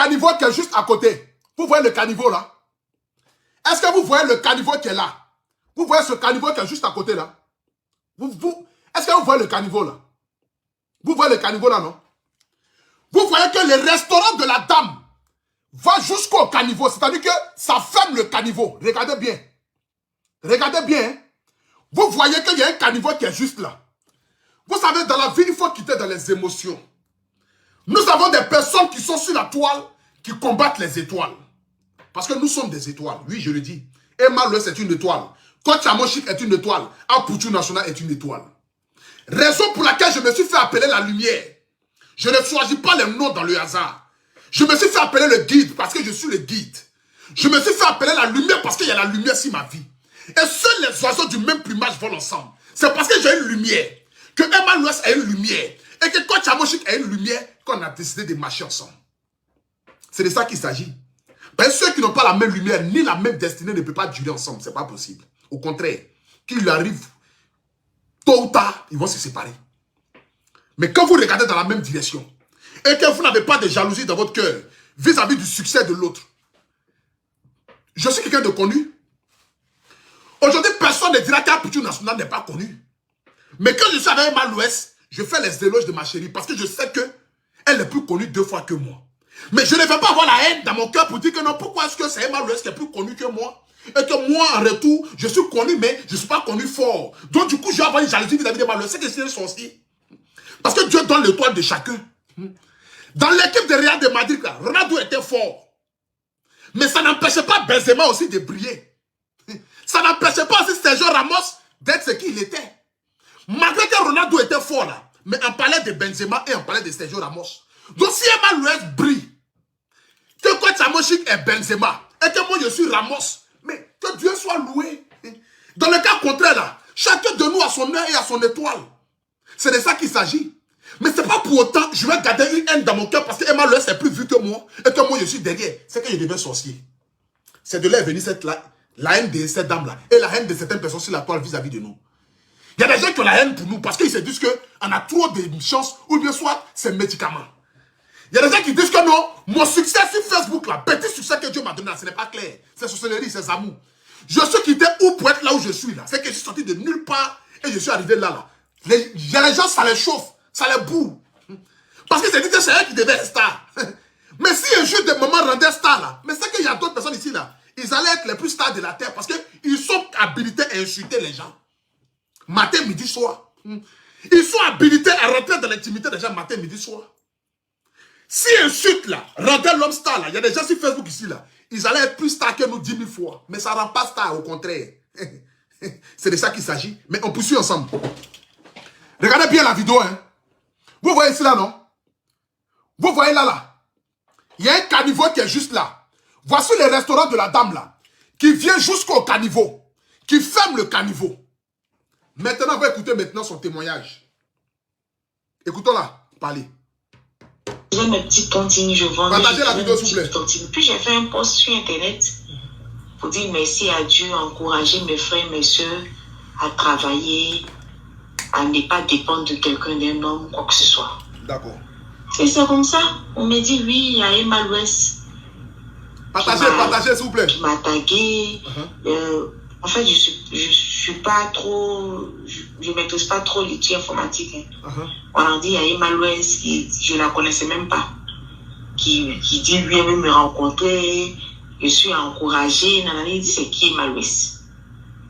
caniveau qui est juste à côté. Vous voyez le caniveau là? Est-ce que vous voyez le caniveau qui est là? Vous voyez ce caniveau qui est juste à côté là? Est-ce que vous voyez le caniveau là? Vous voyez le caniveau là, non? Vous voyez que le restaurant de la dame va jusqu'au caniveau. C'est-à-dire que ça ferme le caniveau. Regardez bien. Regardez bien. Hein? Vous voyez qu'il y a un caniveau qui est juste là. Vous savez, dans la vie, il faut quitter dans les émotions. Nous avons des personnes qui sont sur la toile, qui combattent les étoiles. Parce que nous sommes des étoiles. Oui, je le dis. Emma Louès est une étoile. Coach Amoshik est une étoile. Apoutou National est une étoile. Raison pour laquelle je me suis fait appeler la lumière. Je ne choisis pas les noms dans le hasard. Je me suis fait appeler le guide parce que je suis le guide. Je me suis fait appeler la lumière parce qu'il y a la lumière sur ma vie. Et seuls les oiseaux du même plumage volent ensemble. C'est parce que j'ai une lumière. Que Emma Louès a une lumière. Et que Coach Amoshik a une lumière qu'on a décidé de marcher ensemble. C'est de ça qu'il s'agit. Ben, ceux qui n'ont pas la même lumière ni la même destinée ne peuvent pas durer ensemble. C'est pas possible. Au contraire, qu'il arrive tôt ou tard, ils vont se séparer. Mais quand vous regardez dans la même direction et que vous n'avez pas de jalousie dans votre cœur vis-à-vis du succès de l'autre, je suis quelqu'un de connu. Aujourd'hui, personne ne dira qu'Apoutou National n'est pas connu. Mais quand je suis avec Emma Louès, je fais les éloges de ma chérie parce que je sais qu'elle est plus connue 2 fois que moi. Mais je ne vais pas avoir la haine dans mon cœur pour dire que non, pourquoi est-ce que c'est Emma Louès qui est plus connue que moi? Et que moi, en retour, je suis connu, mais je ne suis pas connu fort. Donc, du coup, je vais avoir une jalousie vis-à-vis d'Emma Louès. C'est que c'est un sorcier. Parce que Dieu donne l'étoile de chacun. Dans l'équipe de Real de Madrid, là, Ronaldo était fort. Mais ça n'empêchait pas Benzema aussi de briller. Ça n'empêchait pas aussi Sergio Ramos d'être ce qu'il était. Malgré que Ronaldo était fort là, mais on parlait de Benzema et on parlait de Sergio Ramos. Donc si Emma Louès brille, que Coach Amoshik est Benzema, et que moi je suis Ramos, mais que Dieu soit loué. Dans le cas contraire là, chacun de nous a son œil et a son étoile. C'est de ça qu'il s'agit. Mais c'est pas pour autant que je vais garder une haine dans mon cœur parce que Emma Louès est plus vue que moi et que moi je suis derrière. C'est que je deviens sorcier. C'est de là est venue la haine de cette dame-là et la haine de certaines personnes sur la toile vis-à-vis de nous. Il y a des gens qui ont la haine pour nous parce qu'ils se disent qu'on a trop de chance ou bien soit c'est médicament. Il y a des gens qui disent que non, mon succès sur Facebook, là, petit succès que Dieu m'a donné, là, ce n'est pas clair. C'est sorcellerie, c'est amour. Je suis quitté où pour être là où je suis là. C'est que je suis sorti de nulle part et je suis arrivé là. Les gens, ça les chauffe, ça les boue. Parce que c'est dit que c'est eux qui devaient être star. Mais si un jour des moments rendaient star là, mais c'est qu'il y a d'autres personnes ici là, ils allaient être les plus stars de la terre parce qu'ils sont habilités à insulter les gens. Matin, midi, soir. Ils sont habilités à rentrer dans l'intimité des gens matin, midi, soir. Si insulte là, rendait l'homme star là, il y a des gens sur Facebook ici là, ils allaient être plus stars que nous 10 000 fois. Mais ça ne rend pas star, au contraire. C'est de ça qu'il s'agit. Mais on poursuit ensemble. Regardez bien la vidéo, hein. Vous voyez ici là, non? Vous voyez là. Il y a un caniveau qui est juste là. Voici le restaurant de la dame là, qui vient jusqu'au caniveau, qui ferme le caniveau. Maintenant, on va écouter maintenant son témoignage. Écoutons-la, parlez. J'ai mes petites tontines, je vends. Partagez la vidéo, s'il vous plaît. Puis j'ai fait un post sur Internet pour dire merci à Dieu, encourager mes frères et mes soeurs à travailler, à ne pas dépendre de quelqu'un, d'un homme, quoi que ce soit. D'accord. Et c'est comme ça. On me dit, oui, il y a Emma Louès. Partagez, s'il vous plaît. Qui m'a tagué. En fait, je suis pas trop... Je ne maîtrise pas trop l'outil informatique. On a dit, il y a Emma Louès, qui je ne la connaissais même pas. Qui dit, lui, elle veut me rencontrer. Je suis encouragée. Il dit, c'est qui Emma Louès?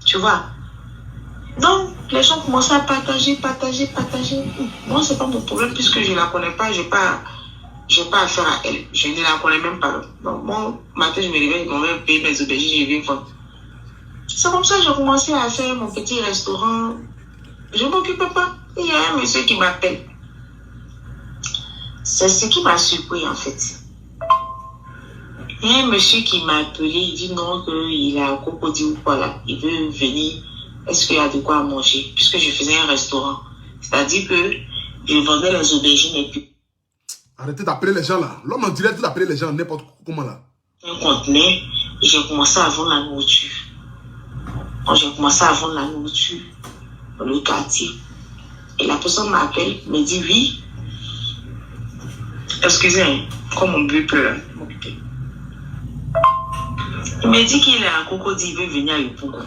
Tu vois? Donc, les gens commencent à partager. Moi, c'est pas mon problème puisque je ne la connais pas. Je n'ai pas affaire à elle. Je ne la connais même pas. Donc, moi, matin, je me réveille, je m'en vais payer mes aubergines, je viens vendre. C'est comme ça que j'ai commencé à faire mon petit restaurant. Je ne m'occupais pas. Il y a un monsieur qui m'appelle. C'est ce qui m'a surpris, en fait. Il y a un monsieur qui m'a appelé. Il dit non, qu'il a un crocodile ou quoi là. Il veut venir. Est-ce qu'il y a de quoi manger? Puisque je faisais un restaurant. C'est-à-dire que je vendais les aubergines et puis... Arrêtez d'appeler les gens là. L'homme en direct d'appeler les gens n'importe comment là. Un conteneur, j'ai commencé à vendre la nourriture. Quand j'ai commencé à vendre la nourriture dans le quartier, et la personne m'appelle, me dit oui. Excusez, comme mon but pleure. Il m'a dit qu'il est à Cocody, il veut venir à Yopougon.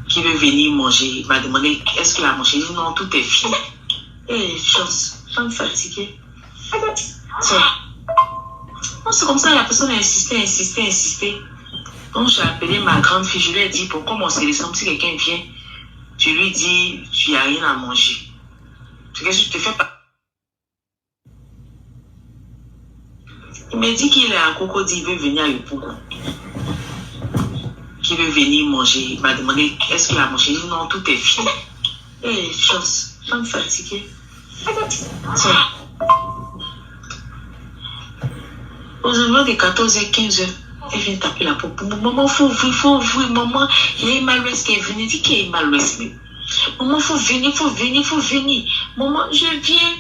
Qu'il veut venir manger. Il m'a demandé est-ce qu'il a mangé. J'ai dit non, tout est fini. Et je suis fatiguée. C'est comme ça, la personne a insisté. Donc j'ai appelé ma grande fille, je lui ai dit pourquoi mon sélection, si quelqu'un vient, tu lui dis tu n'as rien à manger. C'est que je te fais pas. Il m'a dit qu'il est à Cocody, il veut venir à Yopougon. Qu'il veut venir manger. Il m'a demandé est-ce qu'il a mangé. J'ai dit non, tout est fini. Et je suis fatiguée. Aux environs de 14h, 15h, elle vient taper la porte. Maman, faut ouvrir, maman. Il y a Emma-Louest qui est venue. Dis qu'il y a Emma-Louest. Maman, faut venir. Maman, je viens.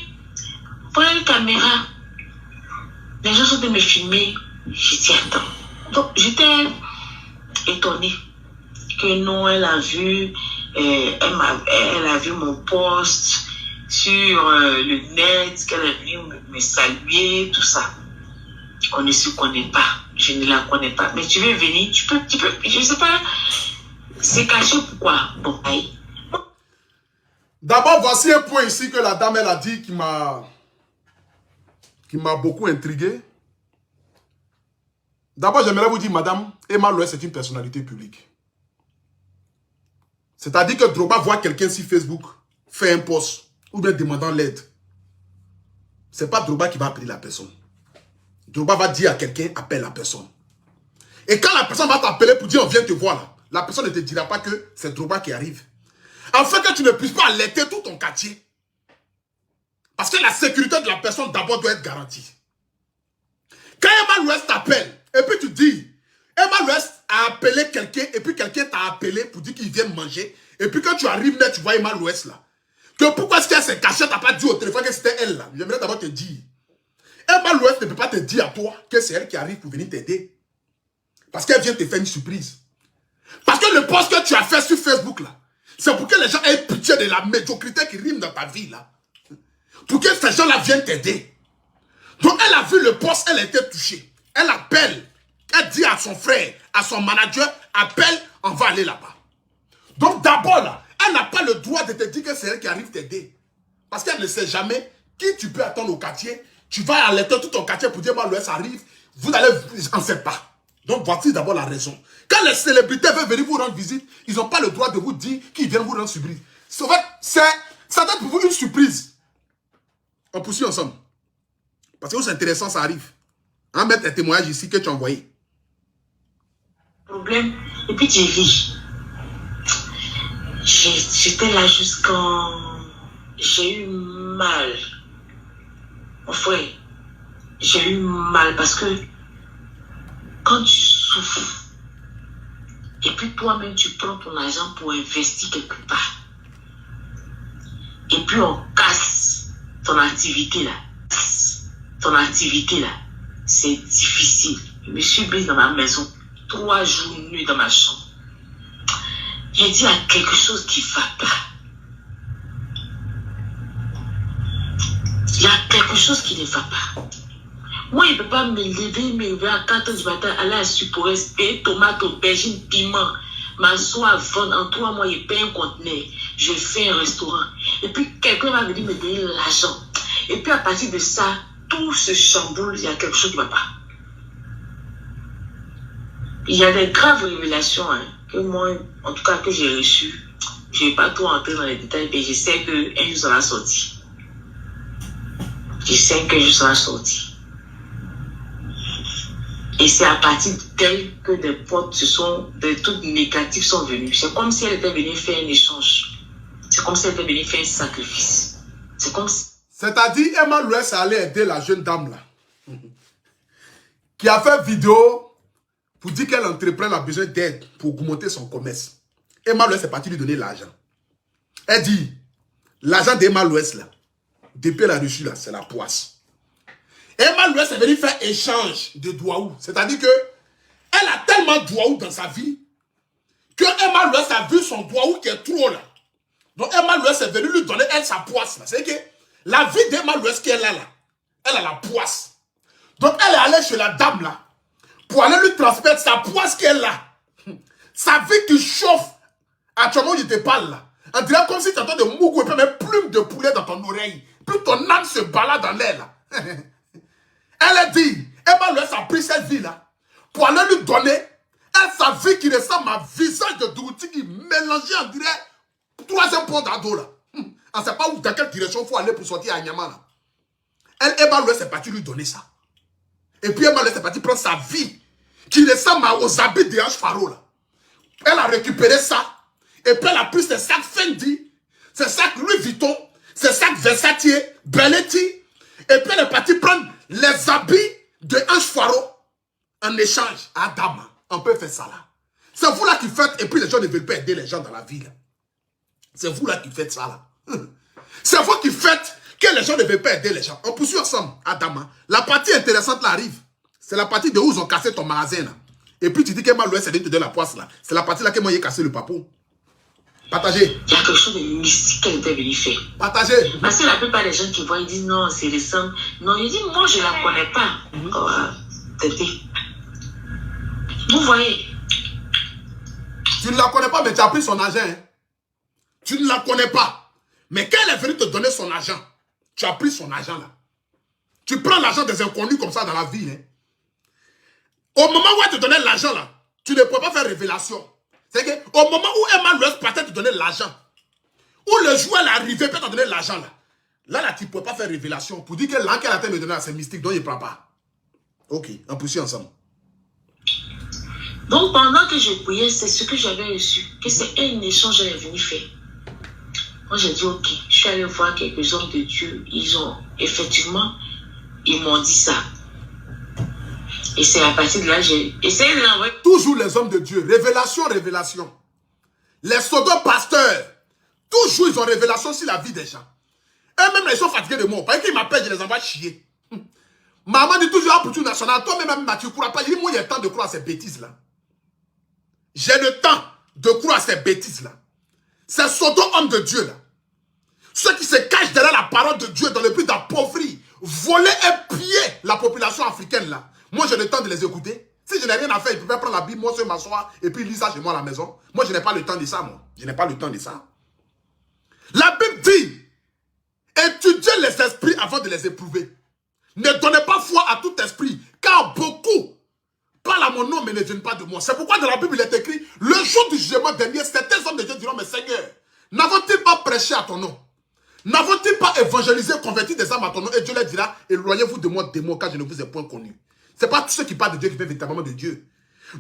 Prenez une caméra. Les gens sont de me filmer. J'ai dit attends. Donc, j'étais étonnée que non, elle a vu mon post sur le net, qu'elle est venue me saluer, tout ça. On ne se connaît pas, je ne la connais pas. Mais tu veux venir, tu peux, je ne sais pas, c'est caché pourquoi. Bon, aïe. D'abord, voici un point ici que la dame, elle a dit qui m'a beaucoup intrigué. D'abord, j'aimerais vous dire, madame, Emma-Louest est une personnalité publique. C'est-à-dire que Drogba voit quelqu'un sur Facebook, fait un post, ou bien demandant l'aide. Ce n'est pas Drogba qui va appeler la personne. Drogba va dire à quelqu'un, appelle la personne. Et quand la personne va t'appeler pour dire, on vient te voir là, la personne ne te dira pas que c'est Drogba qui arrive. Afin que tu ne puisses pas alerter tout ton quartier. Parce que la sécurité de la personne d'abord doit être garantie. Quand Emma-Louest t'appelle, et puis tu dis, Emma-Louest a appelé quelqu'un, et puis quelqu'un t'a appelé pour dire qu'il vient manger, et puis quand tu arrives là, tu vois Emma-Louest là. Que pourquoi est-ce qu'elle s'est cachée, t'as pas dit au téléphone que c'était elle là. J'aimerais d'abord te dire. Emma-Louest ne peut pas te dire à toi que c'est elle qui arrive pour venir t'aider. Parce qu'elle vient te faire une surprise. Parce que le post que tu as fait sur Facebook là, c'est pour que les gens aient pitié de la médiocrité qui rime dans ta vie là. Pour que ces gens là viennent t'aider. Donc elle a vu le post, elle a été touchée. Elle appelle, elle dit à son frère, à son manager, appelle, on va aller là-bas. Donc d'abord là, elle n'a pas le droit de te dire que c'est elle qui arrive t'aider. Parce qu'elle ne sait jamais qui tu peux attendre au quartier. Tu vas alerter tout ton quartier pour dire, moi, l'OS arrive, vous allez, on ne sait pas. Donc, voici d'abord la raison. Quand les célébrités veulent venir vous rendre visite, ils n'ont pas le droit de vous dire qu'ils viennent vous rendre surprise. Ça doit être pour vous une surprise. On poursuit ensemble. Parce que c'est intéressant, ça arrive. On met un témoignage ici que tu as envoyé. Problème. Et puis, j'ai vu. J'étais là jusqu'en... J'ai eu mal. Mon frère, j'ai eu mal parce que quand tu souffres et puis toi-même tu prends ton argent pour investir quelque part et puis on casse ton activité là, c'est difficile. Je me suis mise dans ma maison 3 jours nuit dans ma chambre. J'ai dit il y a quelque chose qui ne va pas. Il y a quelque chose qui ne va pas. Moi, il ne peut pas me lever à 4 h du matin, aller à Suporès, payer tomates, aubergines, piment, m'asseoir à vendre. En 3 mois, il paye un conteneur. Je fais un restaurant. Et puis, quelqu'un va venir me donner l'argent. Et puis, à partir de ça, tout se chamboule. Il y a quelque chose qui ne va pas. Il y a des graves révélations que moi, en tout cas, que j'ai reçues. Je ne vais pas trop entrer dans les détails, mais je sais qu'un jour, ça va sortir. Je sais que je serai sorti. Et c'est à partir d'elle que des potes des trucs négatifs sont venus. C'est comme si elle était venue faire un échange. C'est comme si elle était venue faire un sacrifice. C'est comme si... C'est-à-dire, Emma-Louest allait aider la jeune dame là. Qui a fait vidéo pour dire qu'elle entreprend a besoin d'aide pour augmenter son commerce. Emma-Louest est parti lui donner l'argent. Elle dit, l'argent d'Emma-Louest là, depuis elle a reçu là, c'est la poisse. Emma-Louest est venue faire échange de douaou. C'est-à-dire que elle a tellement de douaou dans sa vie que Emma-Louest a vu son douaou qui est trop là. Donc Emma-Louest est venue lui donner elle sa poisse. C'est que la vie d'Emma-Louest qu'elle a là, elle a la poisse. Donc elle est allée chez la dame là pour aller lui transmettre sa poisse qu'elle a. Sa vie qui chauffe. Actuellement, il te parle là. On dirait comme si tu entends de mougou et puis même plume de poulet dans ton oreille. Puis ton âme se balade dans l'air là. Elle a dit, Emma Louès a pris cette vie là pour aller lui donner sa vie qui ressemble à un visage de Douti qui mélangeait, on dirait, troisième point d'ado là. On ne sait pas où, dans quelle direction il faut aller pour sortir à Nyama là. Emma Louès est partie lui donner ça. Et puis Emma Louès est partie prendre sa vie qui ressemble aux habits de Ange Faro là. Elle a récupéré ça. Et puis elle a pris ses sacs Fendi, ses sacs Louis Vuitton, ses sacs Versace, Belletti. Et puis elle est partie prendre les habits de Ange Faro en échange. Adama, on peut faire ça là. C'est vous là qui faites, et puis les gens ne veulent pas aider les gens dans la ville. C'est vous là qui faites ça là. C'est vous qui faites que les gens ne veulent pas aider les gens. On poursuit ensemble, Adama. La partie intéressante là arrive. C'est la partie de où ils ont cassé ton magasin là. Et puis tu dis qu'Emma Louès est de te donner la poisse là. C'est la partie là que moi j'ai cassé le papou. Partagez. Il y a quelque chose de mystique qu'elle était venue faire. Partagez. Parce que la plupart des gens qui voient, ils disent non, c'est récent. Non, ils disent moi je ne la connais pas. Tété. Vous voyez. Tu ne la connais pas, mais tu as pris son argent. Hein? Tu ne la connais pas. Mais quand elle est venue te donner son argent, tu as pris son argent là. Tu prends l'argent des inconnus comme ça dans la vie. Hein? Au moment où elle te donnait l'argent là, tu ne peux pas faire révélation. C'est qu'au moment où Emma Louès partait te donner l'argent, où le joueur est arrivé pour te donner l'argent là, tu ne peux pas faire révélation pour dire que l'an qu'elle a été me donner, c'est mystique, donc il ne prend pas. Ok, on poursuit ensemble. Donc pendant que je priais, c'est ce que j'avais reçu, que c'est un échange qu'elle est venue faire. Moi j'ai dit ok, je suis allé voir quelques hommes de Dieu, ils m'ont dit ça. Et c'est à partir de là, j'ai essayé de l'envoyer. Toujours les hommes de Dieu, révélation, révélation. Les pseudo-pasteurs, toujours ils ont révélation sur la vie des gens. Eux-mêmes, ils sont fatigués de moi. Parce qu'ils m'appellent, je les envoie chier. Maman dit toujours, pour tout national, toi-même, tu ne crois pas. Il dit, moi, il y a le temps de croire à ces bêtises-là. J'ai le temps de croire à ces bêtises-là. Ces pseudo-hommes de Dieu, là. Ceux qui se cachent derrière la parole de Dieu dans le but d'appauvrir, voler et piller la population africaine, là. Moi, j'ai le temps de les écouter. Si je n'ai rien à faire, ils peuvent prendre la Bible, moi, je m'asseoir et puis lire ça chez moi à la maison. Moi, je n'ai pas le temps de ça, moi. Je n'ai pas le temps de ça. La Bible dit, étudiez les esprits avant de les éprouver. Ne donnez pas foi à tout esprit, car beaucoup parlent à mon nom, mais ne viennent pas de moi. C'est pourquoi dans la Bible, il est écrit, le jour du jugement dernier, certains hommes de Dieu diront, mais Seigneur, n'avons-ils pas prêché à ton nom? N'avons-ils pas évangélisé, converti des âmes à ton nom? Et Dieu leur dira, éloignez-vous de moi, démons, car je ne vous ai point connu. Ce n'est pas tous ceux qui parlent de Dieu qui viennent véritablement de Dieu.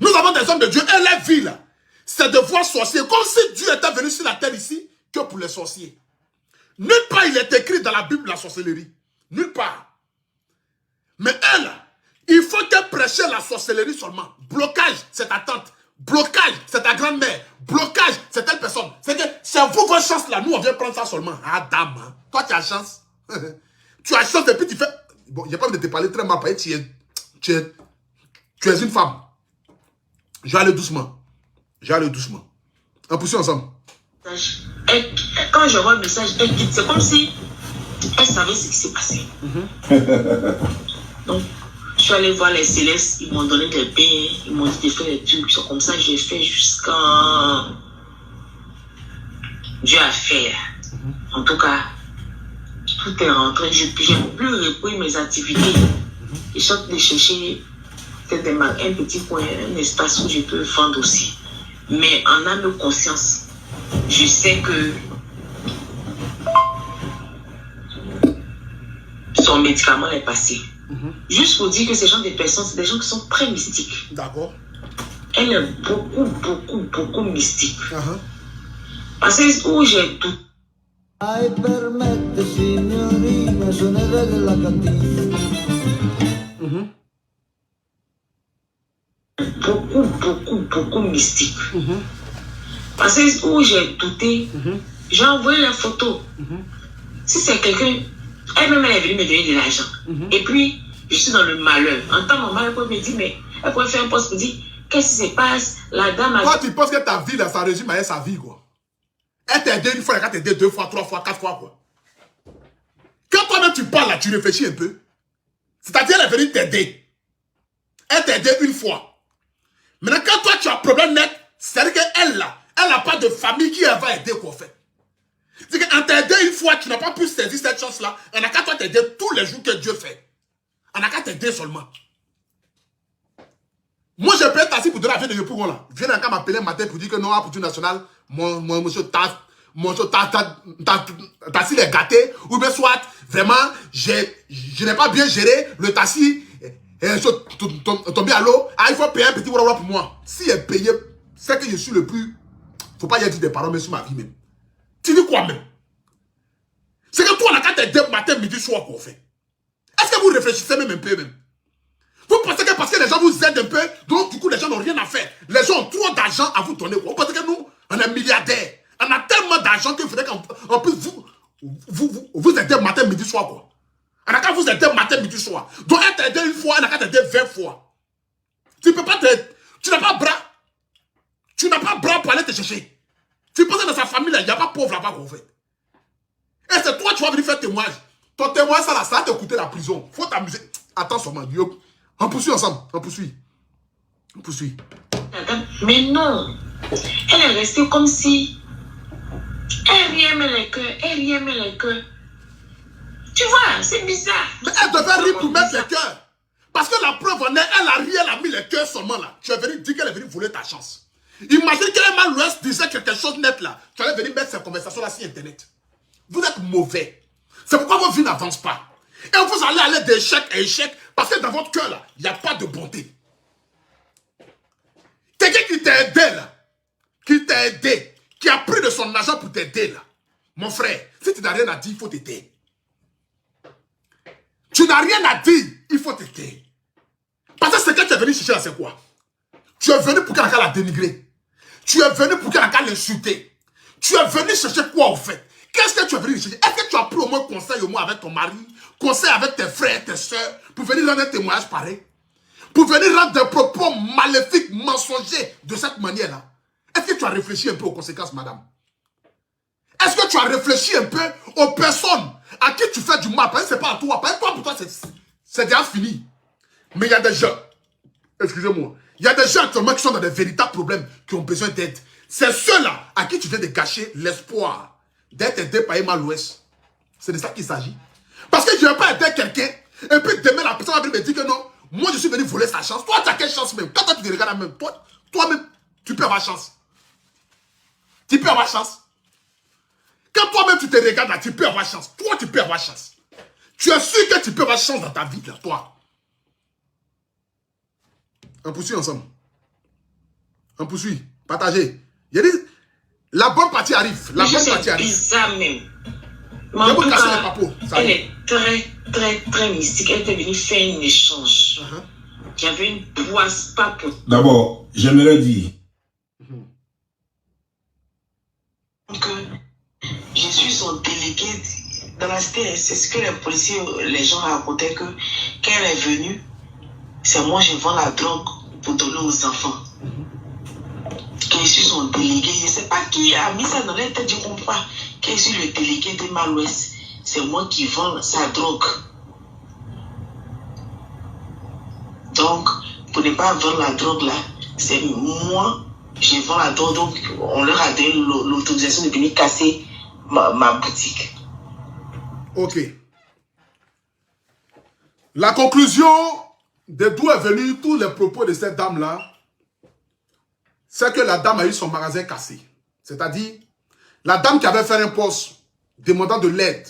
Nous avons des hommes de Dieu et leur vie là, c'est de voir sorciers. Comme si Dieu était venu sur la terre ici que pour les sorciers. Nulle part il est écrit dans la Bible la sorcellerie. Nulle part. Mais elle, il faut qu'elle prêche la sorcellerie seulement. Blocage, c'est ta tante. Blocage, c'est ta grand-mère. Blocage, c'est telle personne. C'est que c'est vous votre chance là. Nous, on vient prendre ça seulement. Ah, dame. Hein. Toi, tu as chance. Tu as chance et puis tu fais... Bon, j'ai pas envie de te parler très mal. Tu es une femme. Je vais aller doucement. Je vais aller doucement. On poursuit ensemble. Quand je vois le message, elle quitte. C'est comme si elle savait ce qui s'est passé. Donc, je suis allé voir les célestes. Ils m'ont donné des bains. Ils m'ont dit de faire des trucs. C'est comme ça que j'ai fait jusqu'à Dieu a fait. En tout cas, tout est rentré. J'ai plus repris mes activités. Je suis en train de chercher peut-être un petit coin, un espace où je peux vendre aussi. Mais en âme et conscience, je sais que son médicament est passé. Juste pour dire que ces gens des personnes, c'est des gens qui sont très mystiques. D'accord. Elle est beaucoup mystique. Parce que où j'ai tout. Beaucoup mystique. Parce que où j'ai douté, j'ai envoyé la photo. Si c'est quelqu'un, elle-même elle est venue me donner de l'argent. Et puis, je suis dans le malheur. En tant que maman, elle me dit, mais elle pourrait faire un poste pour dire, qu'est-ce qui se passe? La dame a... Toi, tu penses que ta vie, là, ça résume à sa vie, quoi. Elle t'a aidé une fois, elle t'a aidé 2 fois, 3 fois, 4 fois, quoi. Quand toi-même tu parles, là, tu réfléchis un peu. C'est-à-dire, elle est venue t'aider. Elle t'a aidé une fois. Maintenant, quand toi, tu as un problème net, c'est-à-dire qu'elle, là, elle n'a pas de famille qui elle va aider, quoi, en fait. C'est qu'en t'aider une fois, tu n'as pas pu saisir cette chance-là. On n'a qu'à toi t'aider tous les jours que Dieu fait. On n'a qu'à t'aider seulement. Moi, je peux être assis pour donner la vie de Yopougon, là. Je viens encore m'appeler un matin pour dire que non, pour du national, mon monsieur Tassi est gâté, ou bien soit, vraiment, je n'ai pas bien géré, le Tassi est tombé à l'eau, ah, il faut payer un petit voilà pour moi. Si est payé, c'est que je suis le plus, faut pas y dire des paroles, mais sur ma vie même. Tu dis quoi même? C'est que toi, on a qu'à t'aider matin, midi, soir, qu'on fait. Est-ce que vous réfléchissez même un peu même? Vous pensez que parce que les gens vous aident un peu, donc du coup les gens n'ont rien à faire. Les gens ont trop d'argent à vous donner. Vous pensez que nous, on est milliardaires. On a tellement d'argent qu'il faudrait qu'en plus vous aidez matin, midi, soir, quoi. On n'a qu'à vous aider matin, midi, soir. Donc elle t'a aidé une fois, on n'a qu'à t'aider 20 fois. Tu peux pas t'aider. Tu n'as pas bras. Tu n'as pas bras pour aller te chercher. Tu penses que dans sa famille, il n'y a pas pauvre là-bas qu'on fait. Et c'est toi, tu vas venir faire témoignage. Ton témoignage, ça va te coûter la prison. Faut t'amuser. Attends seulement, Dieu. On poursuit ensemble. On poursuit. On poursuit. Mais non. Elle est restée comme si... Elle rien met le cœur. Elle rien met le cœur. Tu vois, c'est bizarre. Mais elle devait rire pour mettre le cœur. Parce que la preuve en est, elle a ri, elle a mis le cœur seulement là. Tu es venu dire qu'elle est venue voler ta chance. Imagine qu'elle mal l'Ouest disait quelque chose net là. Tu allais venir mettre cette conversation là sur Internet. Vous êtes mauvais. C'est pourquoi vos vies n'avancent pas. Et vous allez aller d'échec à échec parce que dans votre cœur là, il n'y a pas de bonté. Quelqu'un qui t'a aidé là, qui a pris de son argent pour t'aider là. Mon frère, si tu n'as rien à dire, il faut t'aider. Tu n'as rien à dire, il faut t'aider. Parce que ce que tu es venu chercher là, c'est quoi? Tu es venu pour quelqu'un la dénigrer. Tu es venu pour quelqu'un l'insulter. Tu es venu chercher quoi au fait? Qu'est-ce que tu es venu chercher? Est-ce que tu as pris au moins conseil au moins avec ton mari? Conseil avec tes frères, tes soeurs? Pour venir rendre un témoignage pareil? Pour venir rendre des propos maléfiques, mensongers de cette manière-là? Est-ce que tu as réfléchi un peu aux conséquences, madame? Est-ce que tu as réfléchi un peu aux personnes à qui tu fais du mal? Parce que ce n'est pas à toi. Parce que toi, pour toi, c'est déjà fini. Mais il y a des gens, excusez-moi, il y a des gens actuellement qui sont dans des véritables problèmes, qui ont besoin d'aide. C'est ceux-là à qui tu viens de gâcher l'espoir d'être aidé par Emma l'Ouest. C'est de ça qu'il s'agit. Parce que je ne vais pas aider quelqu'un, et puis demain la personne va venir me dire que non, moi je suis venu voler sa chance. Toi, tu as quelle chance même? Quand toi tu te regardes même, toi-même, tu peux avoir chance. Tu peux avoir chance. Quand toi-même tu te regardes là, tu peux avoir chance. Toi, tu peux avoir chance. Tu es sûr que tu peux avoir chance dans ta vie, là, toi. On poursuit ensemble. On poursuit. Partagez. Il y a dit, la bonne partie arrive. La bonne partie arrive. C'est bizarre même. En tout cas, elle est très, très, très mystique. Elle était venue faire un échange. Il y avait une poisse pas pour... D'abord, j'aimerais dire... que je suis son délégué dans la cité. C'est ce que les policiers, les gens racontaient que quand elle est venue, c'est moi je vends la drogue pour donner aux enfants. Que je suis son délégué. Je ne sais pas qui a mis ça dans la tête, je ne comprends pas. Que je suis le délégué de Mal-Ouest. C'est moi qui vends sa drogue. Donc, pour ne pas vendre la drogue là, c'est moi, je vends la drogue. Donc, on leur a donné l'autorisation de venir casser ma boutique. Ok. La conclusion de d'où est venu tous les propos de cette dame-là, c'est que la dame a eu son magasin cassé. C'est-à-dire, la dame qui avait fait un poste demandant de l'aide,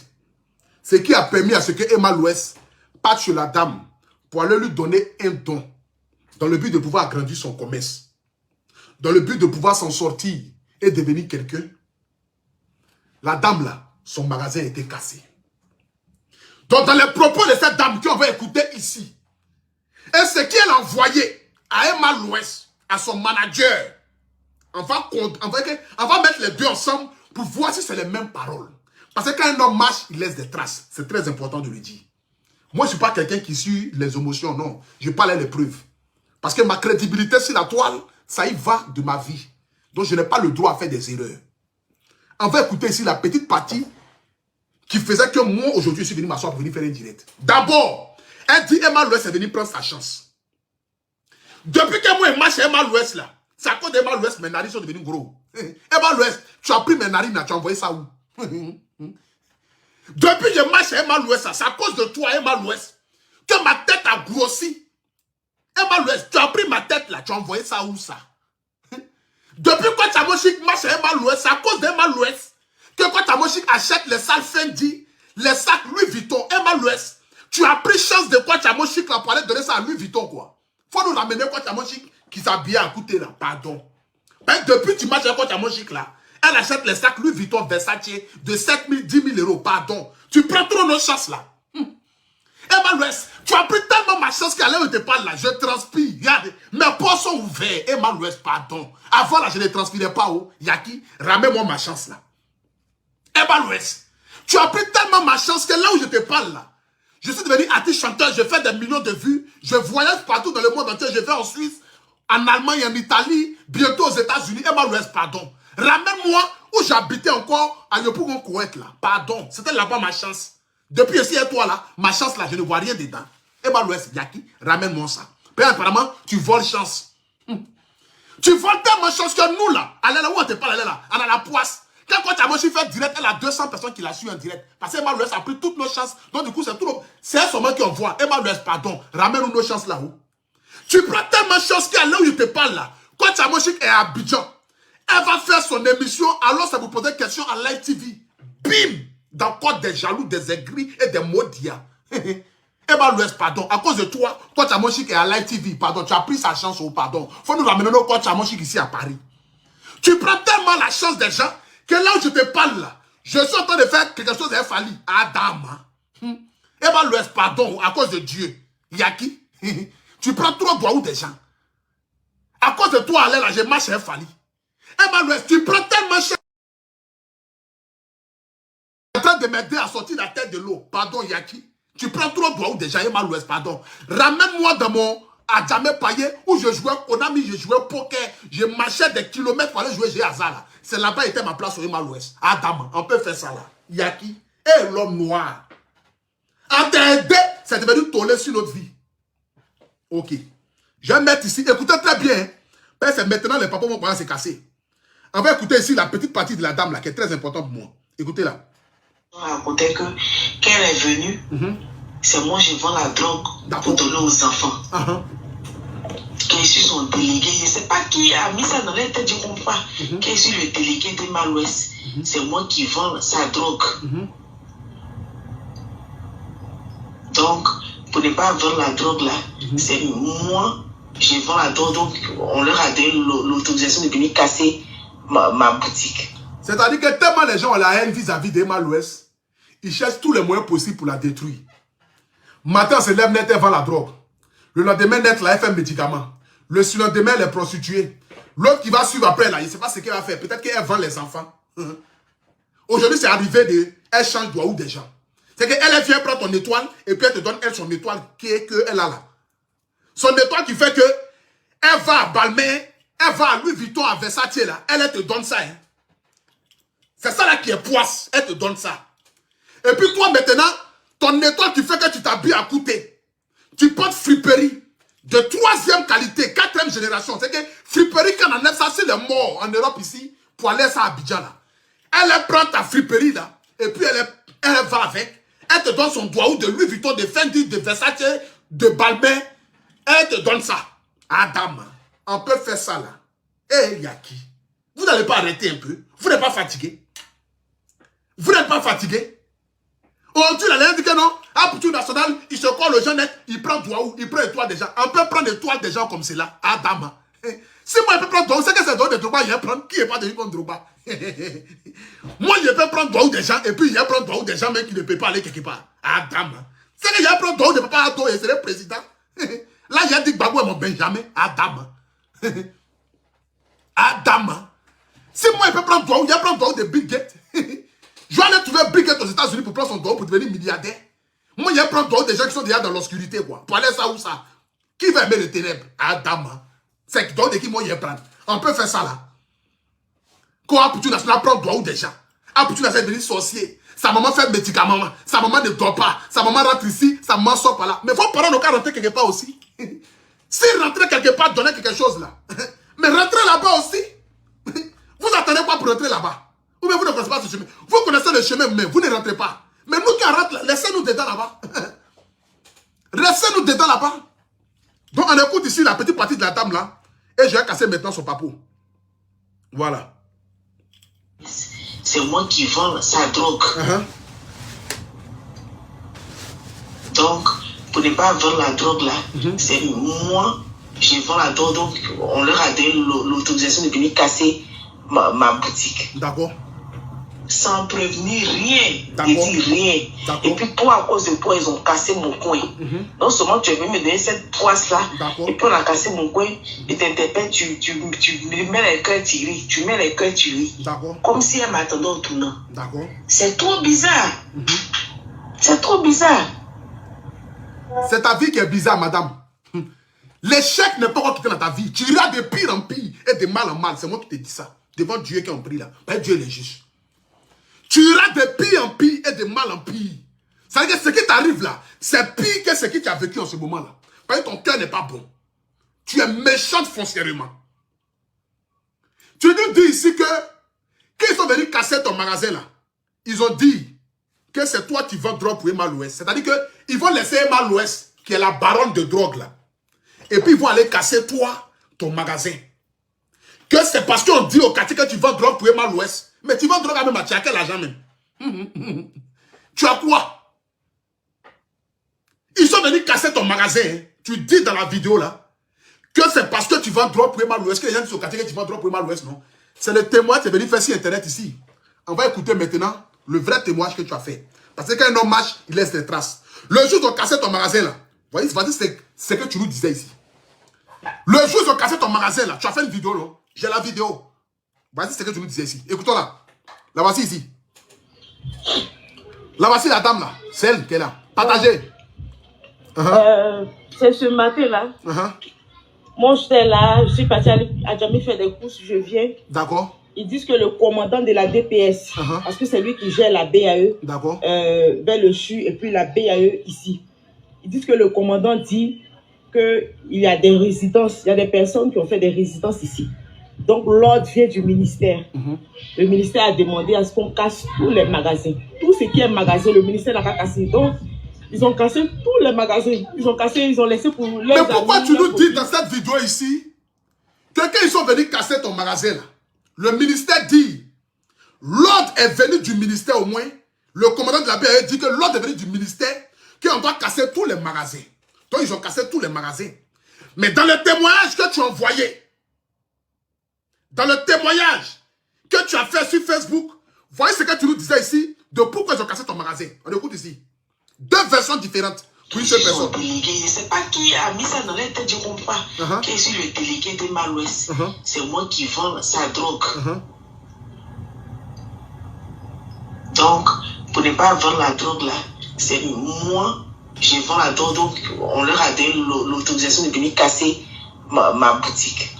ce qui a permis à ce que Emma l'Ouest parte chez la dame pour aller lui donner un don, dans le but de pouvoir agrandir son commerce, dans le but de pouvoir s'en sortir et devenir quelqu'un. La dame là, son magasin a été cassé. Donc dans les propos de cette dame qu'on va écouter ici, et ce qu'elle a envoyé à Emma l'Ouest, à son manager, on va mettre les deux ensemble pour voir si c'est les mêmes paroles. Parce que quand un homme marche, il laisse des traces. C'est très important de le dire. Moi, je ne suis pas quelqu'un qui suit les émotions, non. Je parle les preuves. Parce que ma crédibilité sur la toile, ça y va de ma vie. Donc, je n'ai pas le droit à faire des erreurs. On va écouter ici la petite partie qui faisait que moi, aujourd'hui, je suis venu m'asseoir pour venir faire un direct. D'abord, elle dit Emma l'Ouest est venue prendre sa chance. Depuis que moi, je marche à Emma l'Ouest, là, c'est à cause d'Emma l'Ouest, mes narines sont devenues gros. Emma l'Ouest, tu as pris mes narines, tu as envoyé ça où? Depuis que je marche à Emma l'Ouest, c'est à cause de toi, Emma l'Ouest, que ma tête a grossi. Emma l'Ouest, tu as pris ma tête, là, tu as envoyé ça où, ça? Depuis que Tamoshik marche à Emma l'Ouest, c'est à cause d'Emma l'Ouest, que quand Tamoshik achète les salles Fendi, les sacs Louis Vuitton, Emma l'Ouest, tu as pris chance de quoi Tamoshik là pour aller donner ça à Louis Vuitton, quoi. Faut nous ramener quoi Tamoshik qui s'habille à côté là, pardon. Ben, depuis que tu marches avec quoi Tamoshik là, elle achète les sacs Louis Vuitton Versace de 7 000, 10 000 euros, pardon. Tu prends trop nos chances là. Emma l'Ouest, tu as pris tellement ma chance qu'à l'heure où je te parle là, je transpire. Regarde, mes poches sont ouverts. Emma l'Ouest, pardon. Avant là, je ne transpirais pas. Oh. Yaki, ramène-moi ma chance là. Emma l'Ouest, tu as pris tellement ma chance que là où je te parle là, je suis devenu artiste chanteur, je fais des millions de vues, je voyage partout dans le monde entier, je vais en Suisse, en Allemagne, en Italie, bientôt aux États-Unis. Emma l'Ouest, pardon. Ramène-moi où j'habitais encore à Yopougon, Koweït là. Pardon, c'était là-bas ma chance. Depuis ici et toi là, ma chance là, je ne vois rien dedans. Emma l'Ouest, Yaki, ramène-moi ça. Mais apparemment, tu voles chance. Tu voles tellement chance que nous là, allez là où on te parle, allez là, on a la poisse. Quand Tamoshi fait direct, elle a 200 personnes qui la suivent en direct. Parce qu'Emma l'Ouest a pris toutes nos chances. Donc du coup, c'est tout. C'est elle seulement qui envoie. Emma l'Ouest, pardon, ramène-nous nos chances là-haut. Tu prends tellement de chances qu'à là où je te parle là, quand Tamoshi est à Abidjan, elle va faire son émission, alors ça vous pose des questions à Live TV. Bim! Dans le code des jaloux, des aigris et des maudits. Emma l'Ouest, pardon, à cause de toi, quand Tamoshi est à Live TV, pardon, tu as pris sa chance, oh, pardon. Faut nous ramener nos codes Tamoshi ici à Paris. Tu prends tellement la chance des gens que là où je te parle là, je suis en train de faire quelque chose d'un Fali. Adam. Emma l'Ouest, pardon, à cause de Dieu. Yaki. Tu prends trop de des gens. À cause de toi, là, je marche un Fali. Emma l'Ouest, tu prends tellement cher. Tu es en train de m'aider à sortir la tête de l'eau. Pardon, Yaki. Tu prends trop de des gens, Emma l'Ouest, pardon. Ramène-moi dans mon Adjamé Payé où je jouais Konami, je jouais poker, je marchais des kilomètres pour aller jouer chez Hazard. C'est là-bas était ma place au Emma l'Ouest. Adam, on peut faire ça là. Yaki. Et l'homme noir. En t'aider, c'est devenu toller sur notre vie. Ok. Je vais mettre ici. Écoutez très bien. Ben, c'est maintenant les papas vont pouvoir se casser. On va écouter ici la petite partie de la dame là qui est très importante pour moi. Écoutez là. On racontait que quand elle est venue, c'est moi je vends la drogue pour donner aux enfants. Quand je suis son délégué, je ne sais pas qui a mis ça dans la tête, je ne comprends pas. Quand je suis le délégué d'Emma l'Ouest, c'est moi qui vends sa drogue. Donc, pour ne pas vendre la drogue là, c'est moi, je vends la drogue. Donc, on leur a donné l'autorisation de venir casser ma boutique. C'est-à-dire que tellement les gens ont la haine vis-à-vis d'Emma l'Ouest, ils cherchent tous les moyens possibles pour la détruire. Matin, on se lève net, elle vend la drogue. Le lendemain, net, là, elle fait un médicament. Le surlendemain, elle est prostituée. L'autre qui va suivre après, là, il ne sait pas ce qu'elle va faire. Peut-être qu'elle vend les enfants. Aujourd'hui, c'est arrivé de... Elle change de ou des gens. C'est qu'elle vient prendre ton étoile et puis elle te donne, elle, son étoile qu'elle a là. Son étoile qui fait que elle va à Balmain, elle va à Louis Vuitton, à Versace, là. Elle te donne ça, hein. C'est ça, là, qui est poisse. Elle te donne ça. Et puis toi, maintenant, ton étoile qui fait que tu t'habilles à côté. Tu portes friperie de 3e qualité, 4e génération. C'est que friperie, quand on enlève ça, c'est les morts en Europe ici, pour aller ça à Abidjan là. Elle prend ta friperie là, et puis elle va avec. Elle te donne son doigt de Louis Vuitton, de Fendi, de Versace, de Balmain. Elle te donne ça. Adam, on peut faire ça là. Eh, Yaki, vous n'allez pas arrêter un peu? Vous n'êtes pas fatigué? Vous n'êtes pas fatigué? Aujourd'hui, la loi dit que non, à Poutou National, il se colle aux gens net, il prend Douaou, il prend étoile des gens. On peut prendre étoile des gens comme cela. Adam. Si moi, je peux prendre Douaou, c'est que c'est Douaou de Drogba, il va prendre. Qui n'est pas devenu comme Drogba? Moi, je peux prendre Douaou des gens, et puis il va prendre Douaou des gens, mais qui ne peut pas aller quelque part. Adam. C'est que il va prendre Douaou de Papa Ato, et c'est le président. Là, il a dit que Babou est mon Benjamin. Adam. Adam. Si moi, je peux prendre Douaou, il va prendre Douaou de Bill Gates. Je vais aller trouver Bill Gates aux États-Unis pour prendre son Douaou pour devenir milliardaire. Moi, il y a prendre Douaou des gens qui sont déjà dans l'obscurité, quoi. Pour aller ça ou ça. Qui va aimer les ténèbres? Adam. C'est Douaou de qui moi, il va prendre. On peut faire ça, là. Quand Apoutou National prend Douaou des gens. Apoutou National est devenu sorcier. Sa maman fait médicaments. Sa maman ne dort pas. Sa maman rentre ici. Sa maman sort par là. Mais il faut prendre nos cas rentrer quelque part aussi. Si rentrez quelque part, donnez quelque chose là. Mais rentrez là-bas aussi. Vous attendez quoi pour rentrer là-bas? Ou bien vous ne connaissez pas ce chemin. Vous connaissez le chemin, mais vous ne rentrez pas. Mais nous qui rentrons, laissez-nous dedans là-bas. Laissez-nous dedans là-bas. Donc on écoute ici la petite partie de la dame là. Et je vais casser maintenant son papou. Voilà. C'est moi qui vends sa drogue. Donc, pour ne pas vendre la drogue là, c'est moi, je vends la drogue. Donc, on leur a donné l'autorisation de venir casser ma boutique. D'accord. Sans prévenir rien. Ils disent rien. Et puis, à cause de quoi ils ont cassé mon coin. Non seulement tu es venu me donner cette poisse là, et puis on a cassé mon coin, et t'interpelles, tu mets les cœurs, tu ris. Tu mets les cœurs, tu ris. D'accord. Comme si elle m'attendait au tournant. D'accord. C'est trop bizarre. C'est trop bizarre. C'est ta vie qui est bizarre, madame. L'échec n'est pas encore quitté dans ta vie. Tu iras de pire en pire et de mal en mal. C'est moi qui te dis ça. Devant Dieu qui est en prie là. Pas Dieu les juge. Tu iras de pire en pire et de mal en pire. Ça veut dire que ce qui t'arrive là, c'est pire que ce que tu as vécu en ce moment là. Parce que ton cœur n'est pas bon. Tu es méchante foncièrement. Tu nous dis ici que, quand ils sont venus casser ton magasin là, ils ont dit que c'est toi qui vends drogue pour Emma l'Ouest. C'est-à-dire qu'ils vont laisser Emma l'Ouest, qui est la baronne de drogue là. Et puis ils vont aller casser toi, ton magasin. Que c'est parce qu'on dit au quartier que tu vends drogue pour Emma l'Ouest. Mais tu vends drogue à même, tu as quel argent même? Tu as quoi? Ils sont venus casser ton magasin. Hein. Tu dis dans la vidéo là que c'est parce que tu vends drogue pour Emma l'Ouest que les gens disent au quartier que tu vends drogue pour Emma l'Ouest, non? C'est le témoin qui est venu faire sur internet ici. On va écouter maintenant le vrai témoignage que tu as fait. Parce que quand un homme marche, il laisse des traces. Le jour où ils ont cassé ton magasin là, voyez, c'est ce que tu nous disais ici. Le jour où ils ont cassé ton magasin là, tu as fait une vidéo, non? J'ai la vidéo. Voici ce que tu nous disais ici. Écoutons-la. La voici ici. La voici la dame là. C'est elle qui est là. Partagez. C'est ce matin là. Moi j'étais là, je suis parti à Djamé faire des courses, je viens. D'accord. Ils disent que le commandant de la DPS, parce que c'est lui qui gère la BAE, vers le CHU et puis la BAE ici. Ils disent que le commandant dit qu'il y a des résidences, il y a des personnes qui ont fait des résidences ici. Donc l'ordre vient du ministère. Le ministère a demandé à ce qu'on casse tous les magasins. Tout ce qui est magasin, le ministère n'a pas cassé. Donc ils ont cassé tous les magasins. Ils ont cassé, ils ont laissé pour les Mais pourquoi tu nous dis dans cette vidéo ici que quand ils sont venus casser ton magasin là, le ministère dit, l'ordre est venu du ministère au moins, le commandant de la BAE dit que l'ordre est venu du ministère, qu'on doit casser tous les magasins. Donc ils ont cassé tous les magasins. Mais dans le témoignage que tu as envoyé, dans le témoignage que tu as fait sur Facebook, voyez ce que tu nous disais ici, de pourquoi ils ont cassé ton magasin. On écoute ici. Deux versions différentes pour une seule personne. Je ne sais pas qui a mis ça dans les têtes, je ne comprends pas. Qui est sur le délégué de Mal-Ouest. C'est moi qui vends sa drogue. Donc, pour ne pas vendre la drogue là, c'est moi, je vends la drogue. Donc, on leur a donné l'autorisation de venir casser ma boutique.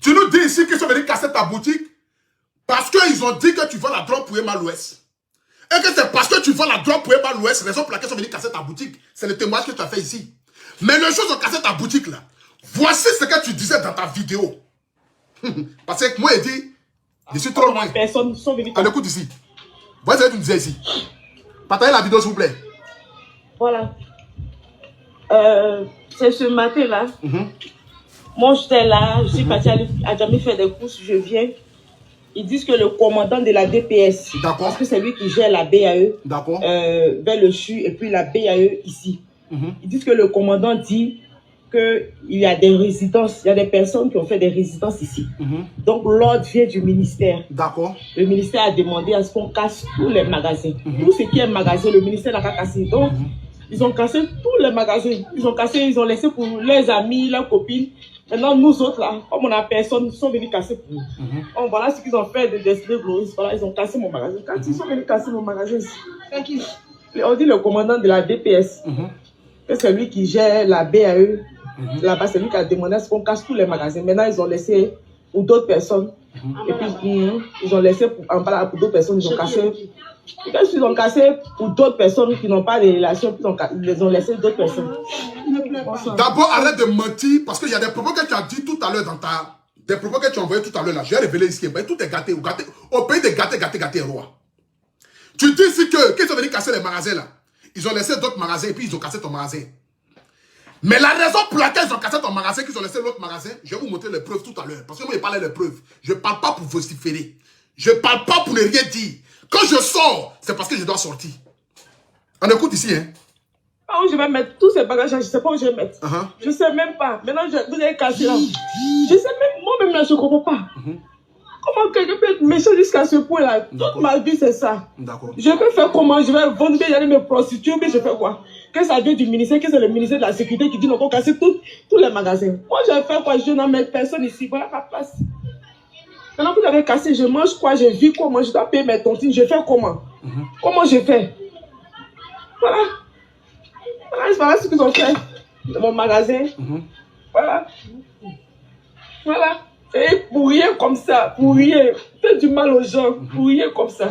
Tu nous dis ici qu'ils sont venus casser ta boutique parce qu'ils ont dit que tu vends la drogue pour Emma l'Ouest. Et que c'est parce que tu vends la drogue pour Emma l'Ouest, raison pour laquelle ils sont venus casser ta boutique. C'est le témoignage que tu as fait ici. Mais le jour où ils ont cassé ta boutique là, voici ce que tu disais dans ta vidéo. Parce que moi, il dit, je suis trop loin. Personne sont venus. On écoute ici. Voici ce que tu disais ici. Partagez la vidéo s'il vous plaît. Voilà. C'est ce matin là. Moi j'étais là, je suis parti à Djamé faire des courses, je viens. Ils disent que le commandant de la DPS, parce que c'est lui qui gère la BAE, vers le CHU et puis la BAE ici. Ils disent que le commandant dit qu'il y a des résidences, il y a des personnes qui ont fait des résidences ici. Donc l'ordre vient du ministère. Le ministère a demandé à ce qu'on casse tous les magasins. Tout ce qui est magasin, le ministère n'a pas cassé. Donc ils ont cassé tous les magasins. Ils ont cassé, ils ont laissé pour leurs amis, leurs copines. Maintenant, nous autres, là, comme on a personne, ils sont venus casser pour nous. Voilà ce qu'ils ont fait de Destiny Glories. Voilà, ils ont cassé mon magasin. Quand ils sont venus casser mon magasin, on dit le commandant de la DPS, que c'est lui qui gère la BAE. Là-bas, c'est lui qui a demandé à ce qu'on casse tous les magasins. Maintenant, ils ont laissé pour d'autres personnes. Et puis, ils ont laissé pour d'autres personnes, ils ont cassé Quand ils ont cassé pour d'autres personnes qui n'ont pas de relations, ils les ont laissé d'autres personnes. D'abord, arrête de mentir parce qu'il y a des propos que tu as dit tout à l'heure dans ta... Des propos que tu as envoyés tout à l'heure là. J'ai révélé ici. Tout est gâté. Au pays des gâtés, roi. Tu dis ici qu'ils sont venus casser les magasins là. Ils ont laissé d'autres magasins et puis ils ont cassé ton magasin. Mais la raison pour laquelle ils ont cassé ton magasin, qu'ils ont laissé l'autre magasin, je vais vous montrer les preuves tout à l'heure. Parce que moi, je parlais des preuves. Je ne parle pas pour vociférer. Je ne parle pas pour ne rien dire. Quand je sors, c'est parce que je dois sortir. On écoute ici, hein. Ah, où je vais mettre tous ces bagages, je ne sais pas où je vais mettre. Je ne sais même pas. Maintenant, vous avez cassé là. Je sais même, moi-même là, je ne comprends pas. Comment quelqu'un peut être méchant jusqu'à ce point-là? Toute ma vie, c'est ça. Je vais faire comment? Je vais vendre, aller me prostituer, mais je fais quoi? Que ça vient du ministère, que c'est le ministère de la Sécurité qui dit qu'on va casser tous les magasins. Moi, je vais faire quoi? Je n'en mets personne ici. Voilà ma place. Maintenant que vous avez cassé, je mange quoi? Je vis comment? Je dois payer mes tontines. Je fais comment? Comment je fais? Voilà. Voilà ce qu'ils ont fait dans mon magasin. Voilà. Voilà. Et pour rien comme ça, pour rien. Faites du mal aux gens, pour rien comme ça.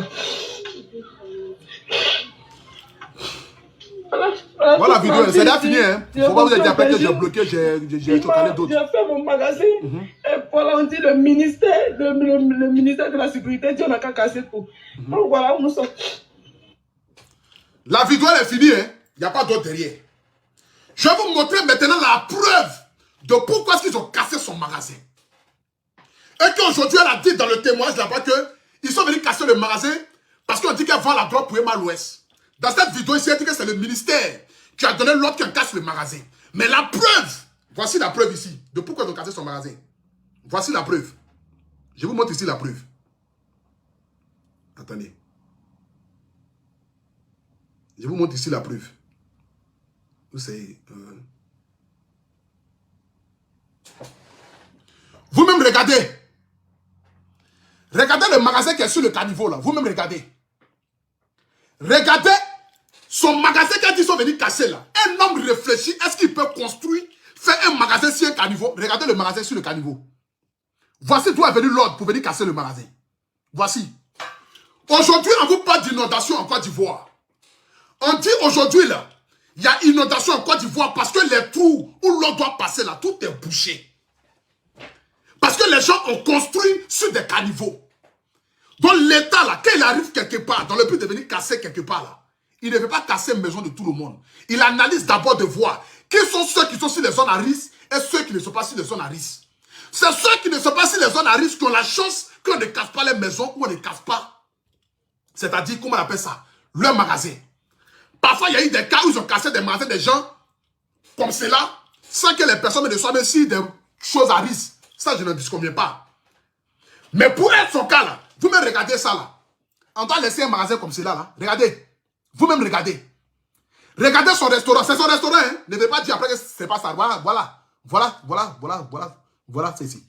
Voilà la vidéo, c'est là fini. Hein. Faut pas vous dire après que j'ai bloqué, j'ai chocalé d'autres. J'ai fait mon magasin. Et voilà, on dit le ministère de la Sécurité dit on n'a qu'à casser tout. Donc voilà où nous sommes. La vidéo est finie. Hein. Il n'y a pas d'autre derrière. Je vais vous montrer maintenant la preuve de pourquoi ils ont cassé son magasin. Et qu'aujourd'hui, elle a dit dans le témoignage là-bas qu'ils sont venus casser le magasin parce qu'on dit qu'elle vend la drogue pour Emma l'Ouest. Dans cette vidéo ici, elle dit que c'est le ministère qui a donné l'ordre qu'on casse le magasin. Mais la preuve, voici la preuve ici de pourquoi ils ont cassé son magasin. Voici la preuve. Je vous montre ici la preuve. Attendez. Je vous montre ici la preuve. Vous-même regardez. Regardez le magasin qui est sur le caniveau là. Vous-même regardez. Regardez son magasin qu'ils sont venus casser là. Un homme réfléchit. Est-ce qu'il peut construire, faire un magasin sur un caniveau? Regardez le magasin sur le caniveau. Voici d'où est venu l'ordre pour venir casser le magasin. Voici. Aujourd'hui, on vous parle d'inondation en Côte d'Ivoire. On dit aujourd'hui là, il y a inondation en Côte d'Ivoire parce que les trous où l'eau doit passer là, tout est bouché. Parce que les gens ont construit sur des caniveaux. Donc l'État là, quand il arrive quelque part, dans le but de venir casser quelque part là, il ne veut pas casser une maison de tout le monde. Il analyse d'abord de voir qui sont ceux qui sont sur les zones à risque et ceux qui ne sont pas sur les zones à risque. C'est ceux qui ne sont pas sur les zones à risque qui ont la chance qu'on ne casse pas les maisons ou on ne casse pas. C'est-à-dire, comment on appelle ça? Leur magasin. Parfois, il y a eu des cas où ils ont cassé des magasins des gens comme cela, sans que les personnes ne soient même si des choses à risque. Ça, je ne disconviens pas. Mais pour être son cas là, vous-même regardez ça là. On doit laisser un magasin comme cela là. Regardez. Vous-même regardez. Regardez son restaurant. C'est son restaurant, hein. Ne devez pas dire après que c'est pas ça. Voilà, c'est ici.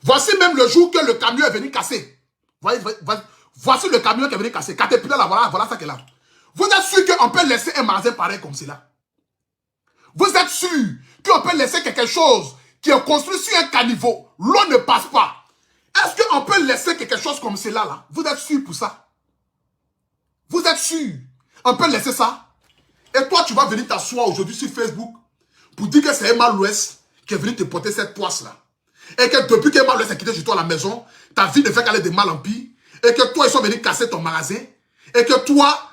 Voici même le jour que le camion est venu casser. Voici le camion qui est venu casser. Caterpillar là, voilà ça qui est là. Vous êtes sûr qu'on peut laisser un magasin pareil comme cela? Vous êtes sûr qu'on peut laisser quelque chose qui est construit sur un caniveau? L'eau ne passe pas. Est-ce qu'on peut laisser quelque chose comme cela là? Vous êtes sûr pour ça? Vous êtes sûr? On peut laisser ça? Et toi, tu vas venir t'asseoir aujourd'hui sur Facebook pour dire que c'est Emma l'Ouest qui est venu te porter cette poisse là. Et que depuis qu'Emma l'Ouest a quitté chez toi à la maison, ta vie ne fait qu'aller de mal en pire. Et que toi, ils sont venus casser ton magasin. Et que toi,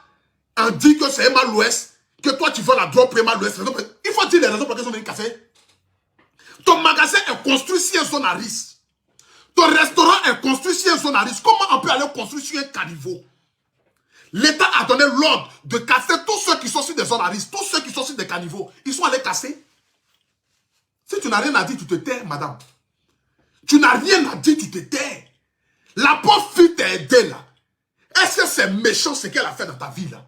on dit que c'est Emma l'Ouest, que toi, tu vends la drogue pour Emma l'Ouest. Il faut dire les raisons pour lesquelles ils sont venus casser. Ton magasin est construit sur une zone à risque. Ton restaurant est construit sur une zone à risque. Comment on peut aller construire sur un caniveau? L'État a donné l'ordre de casser tous ceux qui sont sur des zones à risque, tous ceux qui sont sur des caniveaux. Ils sont allés casser. Si tu n'as rien à dire, tu te tais, madame. Tu n'as rien à dire, tu te tais. La pauvre fille t'a aidé là. Est-ce que c'est méchant ce qu'elle a fait dans ta vie là?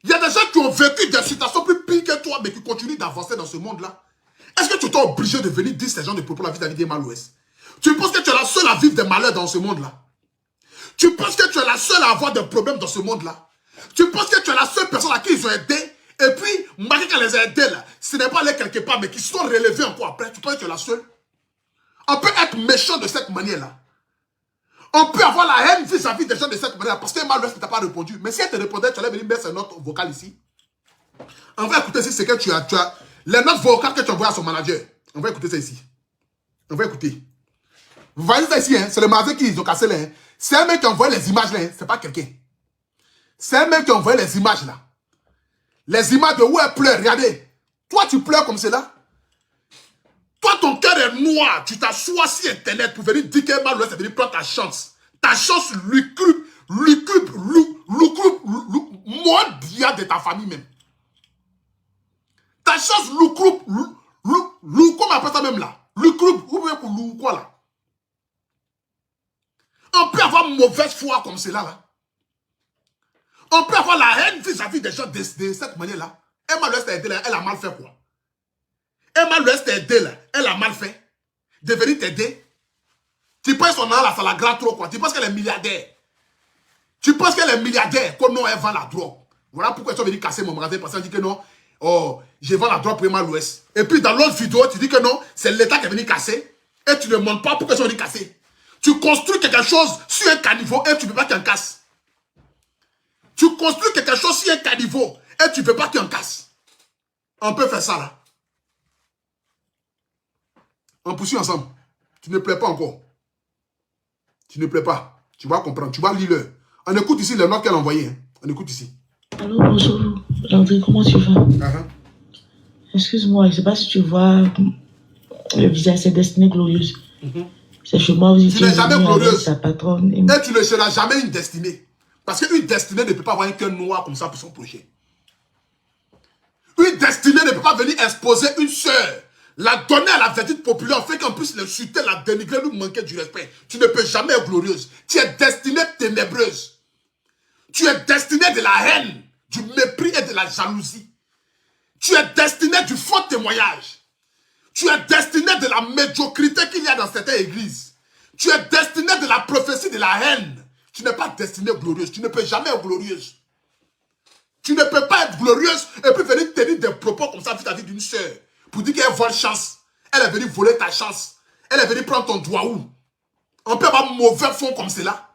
Il y a des gens qui ont vécu des situations plus pires que toi, mais qui continuent d'avancer dans ce monde-là. Est-ce que tu t'es obligé de venir dire ces gens de propos la vie d'Emma l'Ouest? Tu penses que tu es la seule à vivre des malheurs dans ce monde-là? Tu penses que tu es la seule à avoir des problèmes dans ce monde-là? Tu penses que tu es la seule personne à qui ils ont aidé? Et puis, malgré qu'elle les a aidés là, ce n'est pas allé quelque part, mais qui sont relevés encore après. Tu penses que tu es la seule? On peut être méchant de cette manière-là. On peut avoir la haine vis-à-vis des gens de cette manière parce que Malouest ne t'a pas répondu. Mais si elle te répondait, tu allais venir mettre ses notes vocales ici. On va écouter si c'est que tu as les notes vocales que tu envoies à son manager. On va écouter ça ici. On va écouter. Vous voyez ça ici, hein? C'est le manager qui ont cassé là. Hein? C'est un mec qui envoie les images là, hein? C'est pas quelqu'un. C'est un mec qui envoie les images là. Les images de où elle pleure, regardez. Toi, tu pleures comme cela. Toi, ton cœur est noir. Tu t'assois sur Internet pour venir dire que Malouest est venu prendre ta chance. Ta chance lucube, moins bien de ta famille même. Ta chance lucube, comment on appelle ça même là? Lucube, ou quoi là? On peut avoir mauvaise foi comme cela là. On peut avoir la haine vis-à-vis des gens de cette manière-là. Emma Louest a aidé là, elle a mal fait quoi? Emma Louest a aidé là, elle a mal fait. De venir t'aider. Tu penses son nom là, ça la gratte trop quoi? Tu penses qu'elle est milliardaire? Tu penses qu'elle est milliardaire? Comme non, elle vend la drogue. Voilà pourquoi ils sont venus casser mon magasin parce qu'ils dit que non, oh, je vends la drogue pour Emma Louest. Et puis dans l'autre vidéo, tu dis que non, c'est l'État qui est venu casser. Et tu ne montres pas pourquoi ils sont venus casser. Tu construis quelque chose sur un caniveau et tu ne veux pas qu'il en casse. Tu construis quelque chose sur un caniveau et tu ne veux pas qu'il en casse. On peut faire ça là. On poursuit ensemble. Tu ne plais pas encore. Tu ne plais pas. Tu vas comprendre. Tu vas lire le. On écoute ici les notes qu'elle a envoyées. Hein. On écoute ici. Allô, bonjour. Landry, comment tu vas? Excuse-moi, je ne sais pas si tu vois le visage, c'est Destinée Glorieuse. C'est chez moi, vous tu n'es jamais glorieuse. Ta patronne. Et tu ne seras jamais une destinée. Parce qu'une destinée ne peut pas avoir un cœur noir comme ça pour son projet. Une destinée ne peut pas venir exposer une sœur, la donner à la verdict populaire, fait qu'on puisse l'insulter, la dénigrer, lui manquer du respect. Tu ne peux jamais être glorieuse. Tu es destinée ténébreuse. Tu es destinée de la haine, du mépris et de la jalousie. Tu es destinée du faux témoignage. Tu es destinée de la médiocrité qu'il y a dans certaines églises. Tu es destinée de la prophétie de la haine. Tu n'es pas destinée glorieuse. Tu ne peux jamais être glorieuse. Tu ne peux pas être glorieuse et puis venir tenir des propos comme ça vis-à-vis d'une sœur. Pour dire qu'elle vole chance. Elle est venue voler ta chance. Elle est venue prendre ton droit où? On peut avoir mauvais fond comme cela.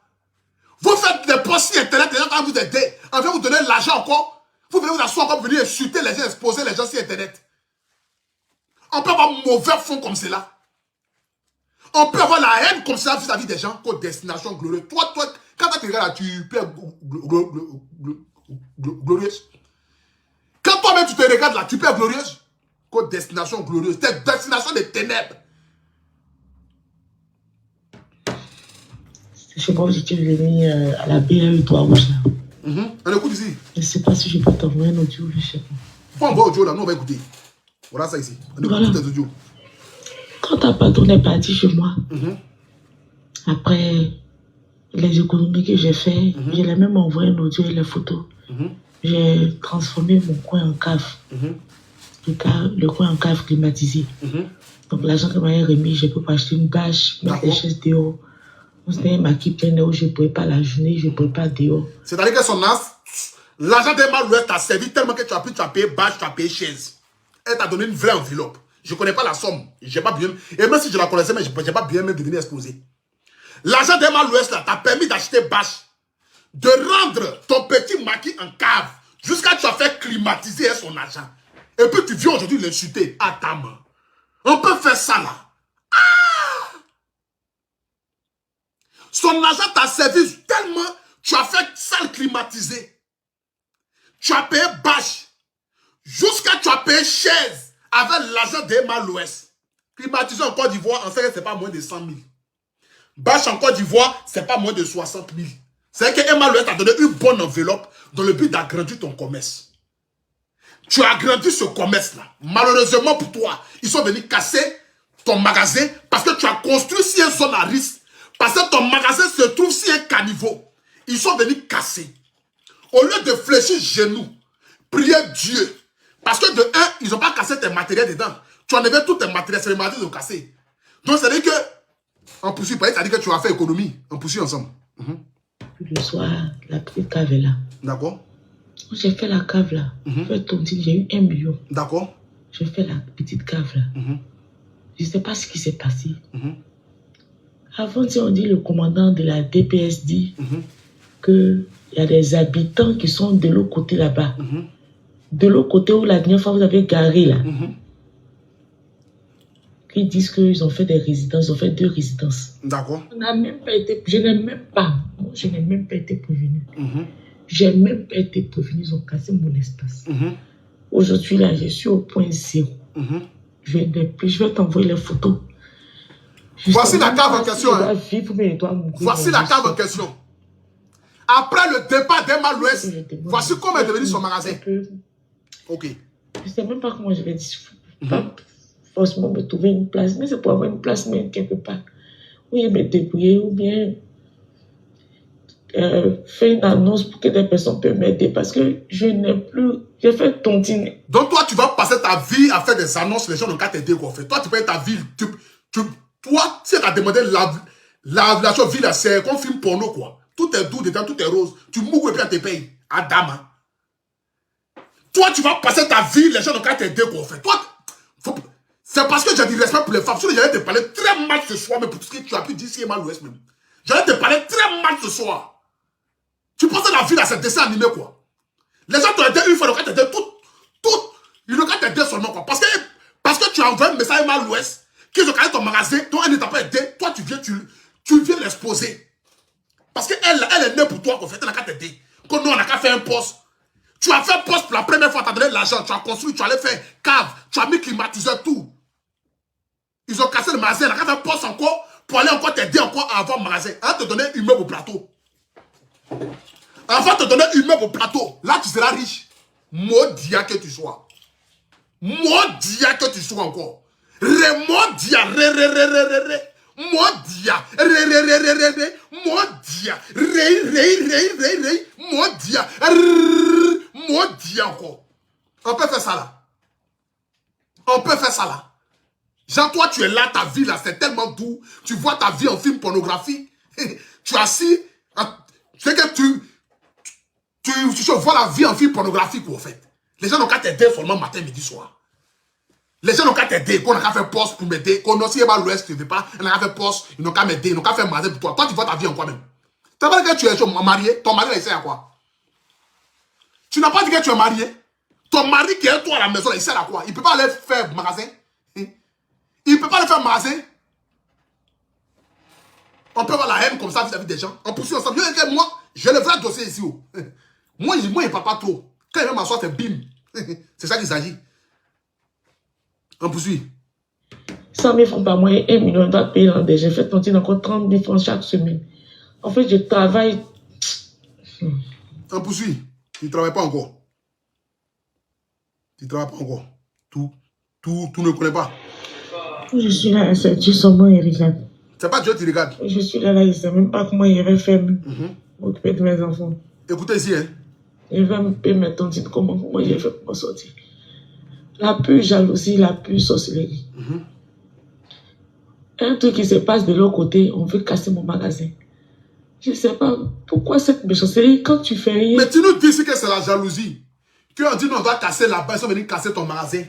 Vous faites des posts sur Internet, les gens quand vous aider. On vient vous donner l'argent encore. Vous venez vous asseoir encore, venir insulter les gens, exposer les gens sur Internet. On peut avoir mauvais fond comme cela. On peut avoir la haine comme ça vis-à-vis des gens comme destination glorieuse. Toi, quand tu regardes là, tu peux être glorieuse. Quand toi-même tu te regardes là, tu peux être glorieuse. Comme destination glorieuse. T'es destination des ténèbres. Je sais pas où j'étais venu à la BAE Toit Rouge là. On écoute ici. Je ne sais pas si je peux t'envoyer un audio, je sais pas. Prends un bon audio là, nous on va écouter. Voilà ça ici. On écoute tes audios. Quand ta patronne est partie chez moi, après les économies que j'ai fait, je l'ai même envoyé un audio et les photos. J'ai transformé mon coin en cave. Le coin en cave climatisé. Donc l'argent que m'avait remis, je peux pas acheter une bâche, mettre des chaises dehors. C'était ma qui pleine où je ne pouvais pas la journée, je ne pouvais pas dehors. C'est-à-dire que son as, l'argent d'Emma Louest t'a servi tellement que tu as payé bâche, tu as payé chaise. Elle t'a donné une vraie enveloppe. Je ne connais pas la somme. J'ai pas bien. Et même si je la connaissais, mais je n'ai pas bien même de venir exposer. L'argent d'Emma Louest t'a permis d'acheter bâche, de rendre ton petit maquis en cave, jusqu'à ce que tu as fait climatiser son argent. Et puis tu viens aujourd'hui l'insulter à ta main. On peut faire ça là. Son argent t'a servi tellement, tu as fait salle climatisée. Tu as payé bâche. Jusqu'à tu as payé chaise avec l'argent d'Emma Louest. Climatisé en Côte d'Ivoire, en fait, ce n'est pas moins de 100 000. Bâche en Côte d'Ivoire, ce n'est pas moins de 60 000. C'est que Emma Louest t'a donné une bonne enveloppe dans le but d'agrandir ton commerce. Tu as agrandi ce commerce-là. Malheureusement pour toi, ils sont venus casser ton magasin parce que tu as construit sur une zone à risque. Parce que ton magasin se trouve sur un caniveau. Ils sont venus casser. Au lieu de fléchir genoux, prier Dieu. Parce que de un, ils n'ont pas cassé tes matériels dedans. Tu enlevais tous tes matériels, c'est les matériels qui ont cassé. Donc, ça veut dire que, on poursuit pas, ça veut dire que tu as fait économie. On poursuit ensemble. Puis le soir, la petite cave est là. D'accord. J'ai fait la cave là. J'ai eu 1 million. D'accord. J'ai fait la petite cave là. Je ne sais pas ce qui s'est passé. Avant, on dit le commandant de la DPS dit qu'il y a des habitants qui sont de l'autre côté là-bas. De l'autre côté où la dernière fois vous avez garé là. Qui disent qu'ils ont fait des résidences, ils ont fait 2 résidences. D'accord. Je n'ai même pas été prévenu. J'ai même pas été prévenu, ils ont cassé mon espace. Aujourd'hui là, je suis au point 0. Je vais t'envoyer les photos. Voici la cave en question. Voici la cave en question. Après le départ d'Emma l'Ouest, voici comment est devenu son magasin. Ok. Je ne sais même pas comment je vais dire. Pas forcément me trouver une place, mais c'est pour avoir une place même quelque part. Ou bien me débrouiller, ou bien faire une annonce pour que des personnes puissent m'aider parce que je n'ai plus. J'ai fait tontiner. Donc toi, tu vas passer ta vie à faire des annonces, les gens n'ont qu'à t'aider quoi. Toi, tu peux être ta vie. Toi, si tu as demandé la chose ville, c'est comme film porno quoi. Tout est doux dedans, tout est rose. Tu mourres et puis on te paye. Adam. Toi, tu vas passer ta vie, les gens n'ont qu'à t'aider quoi. Toi, c'est parce que j'ai du respect pour les femmes. Sinon, j'allais te parler très mal ce soir, mais pour ce que tu as pu dire, c'est mal l'Ouest même. J'allais te parler très mal ce soir. Tu penses que la vie là, c'est dessin animé quoi. Les gens t'ont aidé une fois, ils n'ont qu'à t'aider ils n'ont qu'à t'aider seulement quoi. Parce que tu as envoyé un message mal l'Ouest, qu'ils ont gagné ton magasin, donc elle ne t'a pas aidé, toi tu viens l'exposer. Parce qu'elle est née pour toi, en fait, elle n'a qu'à t'aider. Comme nous, on n'a qu'à faire un poste. Tu as fait un poste pour la première fois, tu as donné de l'argent, tu as construit, tu allais faire cave, tu as mis climatiseur, tout. Ils ont cassé le magasin, elle n'a qu'à faire un poste encore, pour aller encore t'aider encore à avoir un magasin. Elle va te donner une meuble au plateau. Elle va te donner une meuble au plateau. Là, tu seras riche. Maudia que tu sois. Maudia que tu sois encore. Remodia, Modia, Modia, Modia, Modia encore. On peut faire ça là. On peut faire ça là. Jean, toi tu es là, ta vie là, c'est tellement doux. Tu vois ta vie en film pornographie. Tu es assis. C'est que tu vois la vie en film pornographique en fait. Les gens n'ont qu'à t'aider seulement matin, midi, soir. Les gens n'ont qu'à t'aider, qu'on n'a qu'à faire poste pour m'aider, qu'on a si à l'Ouest, tu ne veux pas, on n'a qu'à faire poste, ils n'ont qu'à m'aider, ils n'ont qu'à faire magasin pour toi. Toi, tu vois ta vie en quoi même? Tu n'as pas dit que tu es marié, ton mari, il sert à quoi? Tu n'as pas dit que tu es marié? Ton mari qui est toi à la maison, il sert à quoi? Il ne peut pas aller faire magasin? Il ne peut pas aller faire magasin? On peut avoir la haine comme ça vis-à-vis des gens. On poursuit ensemble. Moi, j'ai le vrai dossier ici. Moi, il ne parle pas trop. Quand il va m'asseoir, c'est bim. C'est ça qu'il s'agit. On poursuit. 100 000 francs par mois et 1 million, on doit payer l'an j'ai fait tontiner encore 30 000 francs chaque semaine. En fait, je travaille. On poursuit. Tu ne travailles pas encore. Tu ne travailles pas encore. Tout ne connaît pas. Je suis là, c'est Dieu son moi, il regarde. C'est pas Dieu qui regarde. Je suis là, il ne sait même pas comment il va faire m'occuper de mes enfants. Écoutez ici, hein. Il va me payer mes tontines, comment j'ai fait pour m'en sortir. La pure jalousie, la pure sorcellerie. Un truc qui se passe de l'autre côté, on veut casser mon magasin. Je ne sais pas pourquoi cette méchanceté, quand tu fais rien. Mais tu nous dis que c'est la jalousie. Qu'on dit non, on doit casser là-bas, ils sont venus casser ton magasin.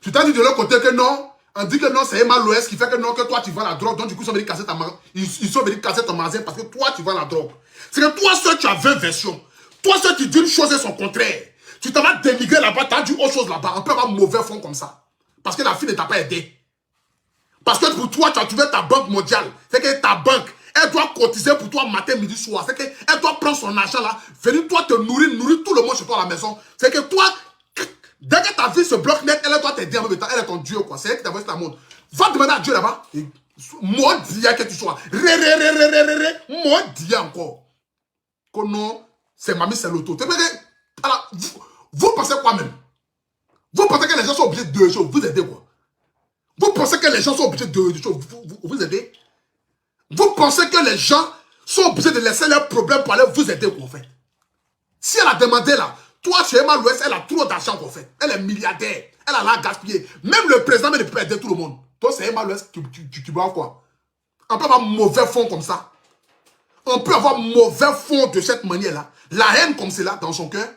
Tu t'as dit de l'autre côté que non, on dit que non, c'est Emma l'Ouest qui fait que non, que toi tu vends la drogue, donc du coup ils sont venus casser ta magasin. Ils sont venus casser ton magasin parce que toi tu vends la drogue. C'est que toi seul tu as 20 versions. Toi seul tu dis une chose et son contraire. Tu t'en vas dénigrer là-bas, tu as dit autre chose là-bas. On peut avoir mauvais fond comme ça. Parce que la fille ne t'a pas aidé. Parce que pour toi, tu as trouvé ta banque mondiale. C'est que ta banque, elle doit cotiser pour toi matin, midi, soir. C'est qu'elle doit prendre son argent là, venir toi te nourrir tout le monde chez toi à la maison. C'est que toi, dès que ta vie se bloque net, elle doit t'aider en même temps. Elle est ton Dieu, quoi. C'est elle qui t'a envoyé sur la monde. Va demander à Dieu là-bas. Maudit que tu sois. Maudit encore. Que non, c'est mamie, c'est l'auto. Alors, vous pensez quoi même? Vous pensez que les gens sont obligés de vous aider quoi? Vous pensez que les gens sont obligés de vous aider? Vous pensez que les gens sont obligés de laisser leurs problèmes pour aller vous aider quoi en fait? Si elle a demandé là, toi chez Emma l'Ouest, elle a trop d'argent quoi en fait. Elle est milliardaire, elle a la gaspillé. Même le président ne peut aider tout le monde. Toi c'est Emma l'Ouest, tu vois quoi? On peut avoir mauvais fond comme ça. On peut avoir mauvais fond de cette manière-là. La haine comme c'est là dans son cœur.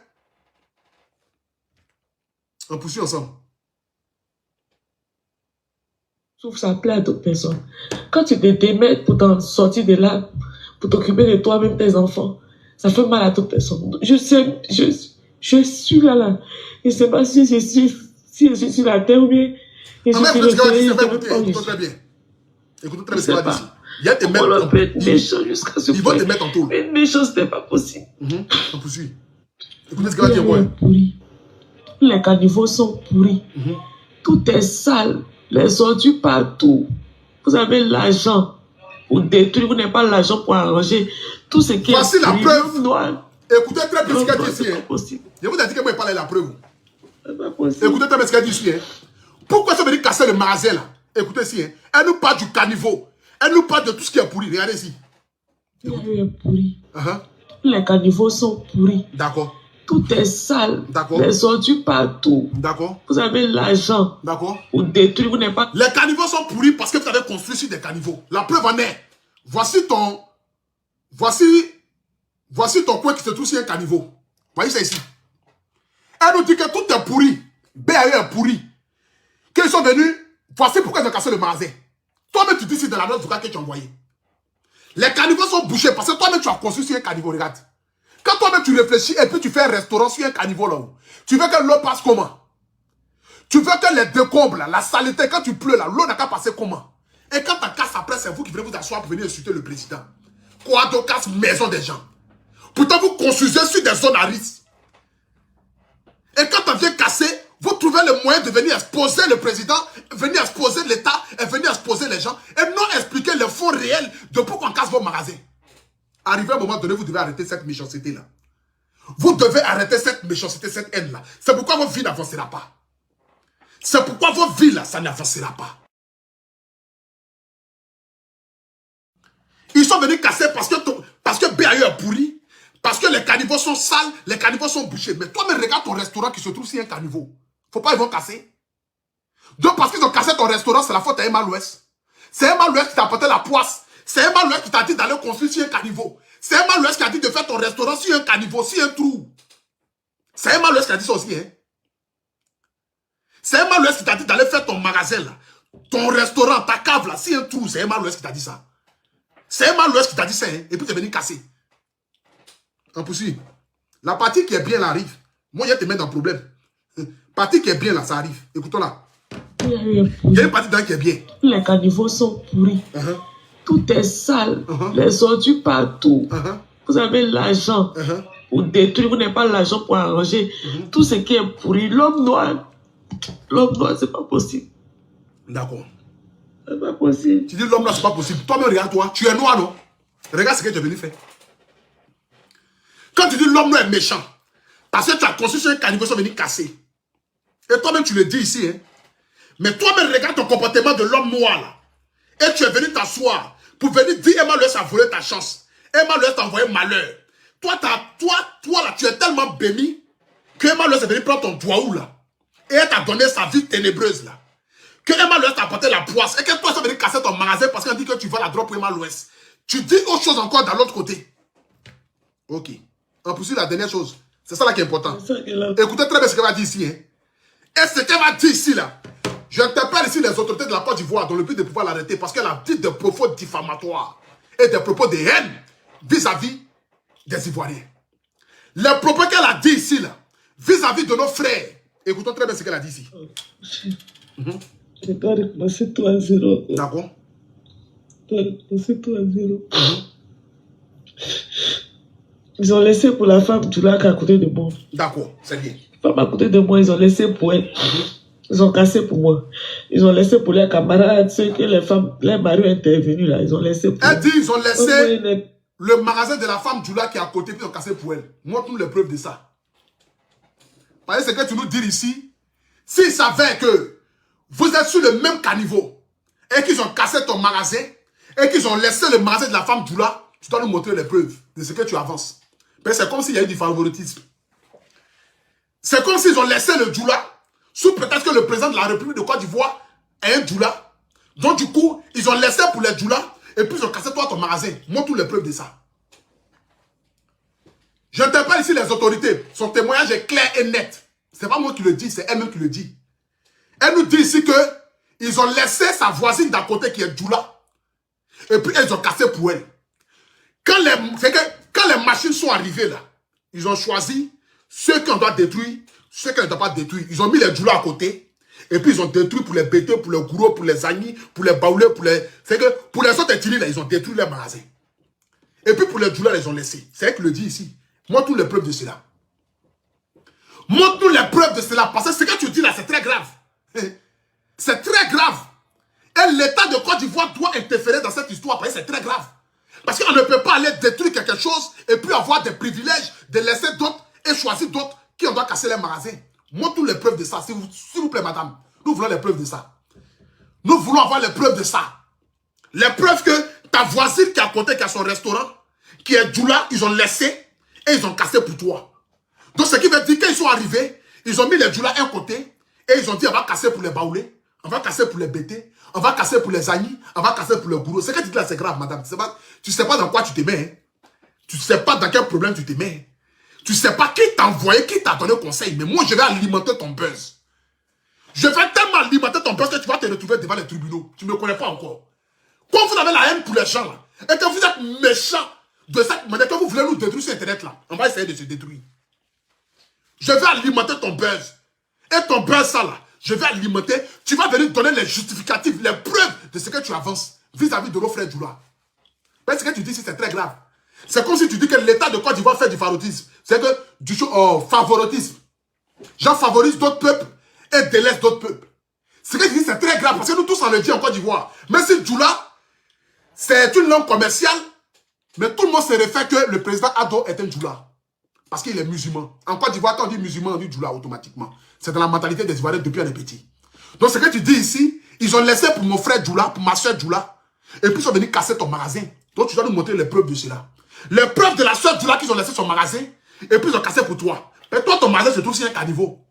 On poursuit ensemble. Sauf ça plaît à d'autres personnes. Quand tu te démets pour t'en sortir de là, pour t'occuper de toi-même, tes enfants, ça fait mal à d'autres personnes. Je suis là. Je ne sais pas si je suis sur la terre ou bien je suis sur le soleil. Écoute très bien. Écoute très bien ce qu'il va dire. Il y a des Ils vont te mettre en taule. Une méchance, ce n'est pas possible. On poursuit. Écoutez ce qu'il va dire, moi. Les caniveaux sont pourris. Tout est sale. Les ordures partout. Vous avez l'argent pour détruire. Vous n'avez pas l'argent pour arranger. Tout ce qui voici est la preuve. Noir. Écoutez très bien ce qu'il a dit ici. Je vous ai dit que moi, il parlait de la preuve. Écoutez très bien ce qu'il a dit ici. Pourquoi ça veut dire casser le magasin là? Écoutez ici. Elle nous parle du caniveau. Elle nous parle de tout ce qui est pourri. Regardez ici. Il est pourri. Les caniveaux sont pourris. D'accord. Tout est sale. D'accord. Les ordures partout. D'accord. Vous avez l'argent. D'accord. Pour détruire. Vous n'avez pas. Les caniveaux sont pourris parce que vous avez construit sur des caniveaux. La preuve en est. Voici ton coin qui se trouve sur un caniveau. Voyez ça ici. Elle nous dit que tout est pourri. BAE est pourri. Qu'ils sont venus. Voici pourquoi ils ont cassé le magasin. Toi-même, tu dis c'est de la note du gars que tu as envoyé. Les caniveaux sont bouchés parce que toi-même, tu as construit sur un caniveau. Regarde. Quand toi-même, tu réfléchis et puis tu fais un restaurant sur un caniveau là-haut, tu veux que l'eau passe comment? Tu veux que les décombres, la saleté, quand tu pleures là, l'eau n'a qu'à passer comment? Et quand tu casses après, c'est vous qui venez vous asseoir pour venir insulter le président. Quoi de casse maison des gens. Pourtant, vous construisez sur des zones à risque. Et quand on vient casser, vous trouvez le moyen de venir exposer le président, venir exposer l'État et venir exposer les gens et non expliquer le fond réel de pourquoi on casse vos magasins. Arrivé à un moment donné, vous devez arrêter cette méchanceté-là. Vous devez arrêter cette méchanceté, cette haine-là. C'est pourquoi votre vie n'avancera pas. C'est pourquoi votre vie-là, ça n'avancera pas. Ils sont venus casser parce que BAE est pourri, parce que les caniveaux sont sales, les caniveaux sont bouchés. Mais toi, mais regarde ton restaurant qui se trouve sur un caniveau. Faut pas ils vont casser. Donc parce qu'ils ont cassé ton restaurant, c'est la faute à Emma-Louest. C'est Emma-Louest qui t'a apporté la poisse. C'est Emma-Louest qui t'a dit d'aller construire sur un caniveau. C'est Emma-Louest qui a dit de faire ton restaurant sur un caniveau, sur un trou. C'est Emma-Louest qui a dit ça aussi, hein. C'est Emma-Louest qui t'a dit d'aller faire ton magasin là. Ton restaurant, ta cave là, sur un trou. C'est Emma-Louest qui t'a dit ça. C'est Emma-Louest qui t'a dit ça, hein. Et puis tu es venu casser. On poursuit. La partie qui est bien là arrive. Moi, je vais te mettre dans le problème. Partie qui est bien là, ça arrive. Écoutons-la. Il y a une partie dedans qui est bien. Les caniveaux sont pourris. Tout est sale. Les ordures partout. Vous avez l'argent pour détruire. Vous n'avez pas l'argent pour arranger. Tout ce qui est pourri. L'homme noir, c'est pas possible. D'accord. C'est pas possible. Tu dis l'homme noir, c'est pas possible. Toi-même, regarde-toi. Tu es noir, non? Regarde ce que tu es venu faire. Quand tu dis l'homme noir est méchant, parce que tu as construit sur un caniveau, ils sont venus casser. Et toi-même, tu le dis ici, hein. Mais toi-même, regarde ton comportement de l'homme noir, là. Et tu es venu t'asseoir pour venir dire Emma-Louest a volé ta chance. Emma-Louest t'a envoyé malheur. Toi, là, tu es tellement béni que Emma-Louest est venu prendre ton doigt là. Et elle t'a donné sa vie ténébreuse, là. Que Emma-Louest t'a apporté la poisse. Et que toi, tu es venu casser ton magasin parce qu'elle dit que tu vas la drop pour Emma-Louest. Tu dis autre chose encore dans l'autre côté. Ok. On poursuit la dernière chose. C'est ça là qui est important. Écoutez très bien ce qu'elle va dire ici. Hein. Et ce qu'elle va dire ici, là. J'interpelle ici les autorités de la Côte d'Ivoire dans le but de pouvoir l'arrêter parce qu'elle a dit des propos diffamatoires et des propos de haine vis-à-vis des Ivoiriens. Les propos qu'elle a dit ici, là, vis-à-vis de nos frères. Écoutons très bien ce qu'elle a dit ici. Je dois recommencer tout à zéro. D'accord. Je dois recommencer tout à zéro. Ils ont laissé pour la femme du lac à côté de moi. D'accord, c'est bien. La femme à côté de moi, ils ont laissé pour elle. Ils ont cassé pour moi. Ils ont laissé pour les camarades, ceux que les femmes, les maris ont intervenu là. Ils ont laissé pour elle. Elle dit ils ont laissé le magasin de la femme du lac qui est à côté, puis ils ont cassé pour elle. Montre-nous les preuves de ça. Parce que ce que tu nous dis ici, s'ils savaient que vous êtes sur le même caniveau et qu'ils ont cassé ton magasin et qu'ils ont laissé le magasin de la femme du lac, tu dois nous montrer les preuves de ce que tu avances. C'est comme s'il y a eu du favoritisme. C'est comme s'ils ont laissé le Djoula sous peut-être que le président de la République de Côte d'Ivoire est un Djoula. Donc du coup, ils ont laissé pour les Djoula et puis ils ont cassé toi ton magasin. Montre les preuves de ça. J'interpelle ici les autorités. Son témoignage est clair et net. C'est pas moi qui le dis, c'est elle-même qui le dit. Elle nous dit ici que Ils ont laissé sa voisine d'à côté qui est Djoula. Et puis ils ont cassé pour elle. Quand les machines sont arrivées là, ils ont choisi ceux qu'on doit détruire, ceux qu'on ne doit pas détruire. Ils ont mis les Djoula à côté. Et puis ils ont détruit pour les bêtés, pour les gourous, pour les agnis, pour les baoulés, pour les... pour les autres ethnies là, ils ont détruit les magasins. Et puis pour les Djoula, ils ont laissé. C'est elle qui le dit ici. Montre-nous les preuves de cela. Montre-nous les preuves de cela. Parce que ce que tu dis là, c'est très grave. C'est très grave. Et l'État de Côte d'Ivoire doit interférer dans cette histoire. Parce que c'est très grave. Parce qu'on ne peut pas aller détruire quelque chose et puis avoir des privilèges, de laisser d'autres et choisir d'autres qui on doit casser les magasins. Montre-nous les preuves de ça, s'il vous plaît, madame. Nous voulons les preuves de ça. Nous voulons avoir les preuves de ça. Les preuves que ta voisine qui est à côté, qui a son restaurant, qui est Djoula, ils ont laissé et ils ont cassé pour toi. Donc, ce qui veut dire qu'ils sont arrivés, ils ont mis les Djoula à un côté et ils ont dit on va casser pour les baoulés, on va casser pour les bêtés, on va casser pour les agnis, on va casser pour les gourous. Ce que tu dis là, c'est grave, madame. Tu ne sais pas dans quoi tu te mets. Hein. Tu ne sais pas dans quel problème tu te mets. Tu ne sais pas qui t'a envoyé, qui t'a donné conseil. Mais moi, je vais alimenter ton buzz. Je vais tellement alimenter ton buzz que tu vas te retrouver devant les tribunaux. Tu ne me connais pas encore. Quand vous avez la haine pour les gens, là, et que vous êtes méchants de cette manière, que vous voulez nous détruire sur Internet, là, on va essayer de se détruire. Je vais alimenter ton buzz. Et ton buzz, ça, là, je vais alimenter. Tu vas venir donner les justificatifs, les preuves de ce que tu avances vis-à-vis de nos frères Djoula. Mais ce que tu dis ici, c'est très grave. C'est comme si tu dis que l'État de Côte d'Ivoire fait du favoritisme. C'est que du favoritisme. J'en favorise d'autres peuples et délaisse d'autres peuples. Ce que tu dis, c'est très grave parce que nous tous on le dit en Côte d'Ivoire. Même si Djoula, c'est une langue commerciale, mais tout le monde se réfère que le président Ado est un Djoula. Parce qu'il est musulman. En Côte d'Ivoire, quand on dit musulman, on dit Djoula automatiquement. C'est dans la mentalité des Ivoiriens depuis on est petit. Donc ce que tu dis ici, ils ont laissé pour mon frère Djoula, pour ma soeur Djoula, et puis ils sont venus casser ton magasin. Donc tu dois nous montrer les preuves de cela. Les preuves de la soeur Djoula qu'ils ont laissé son magasin, et puis ils ont cassé pour toi. Mais toi, ton magasin se trouve sur un caniveau.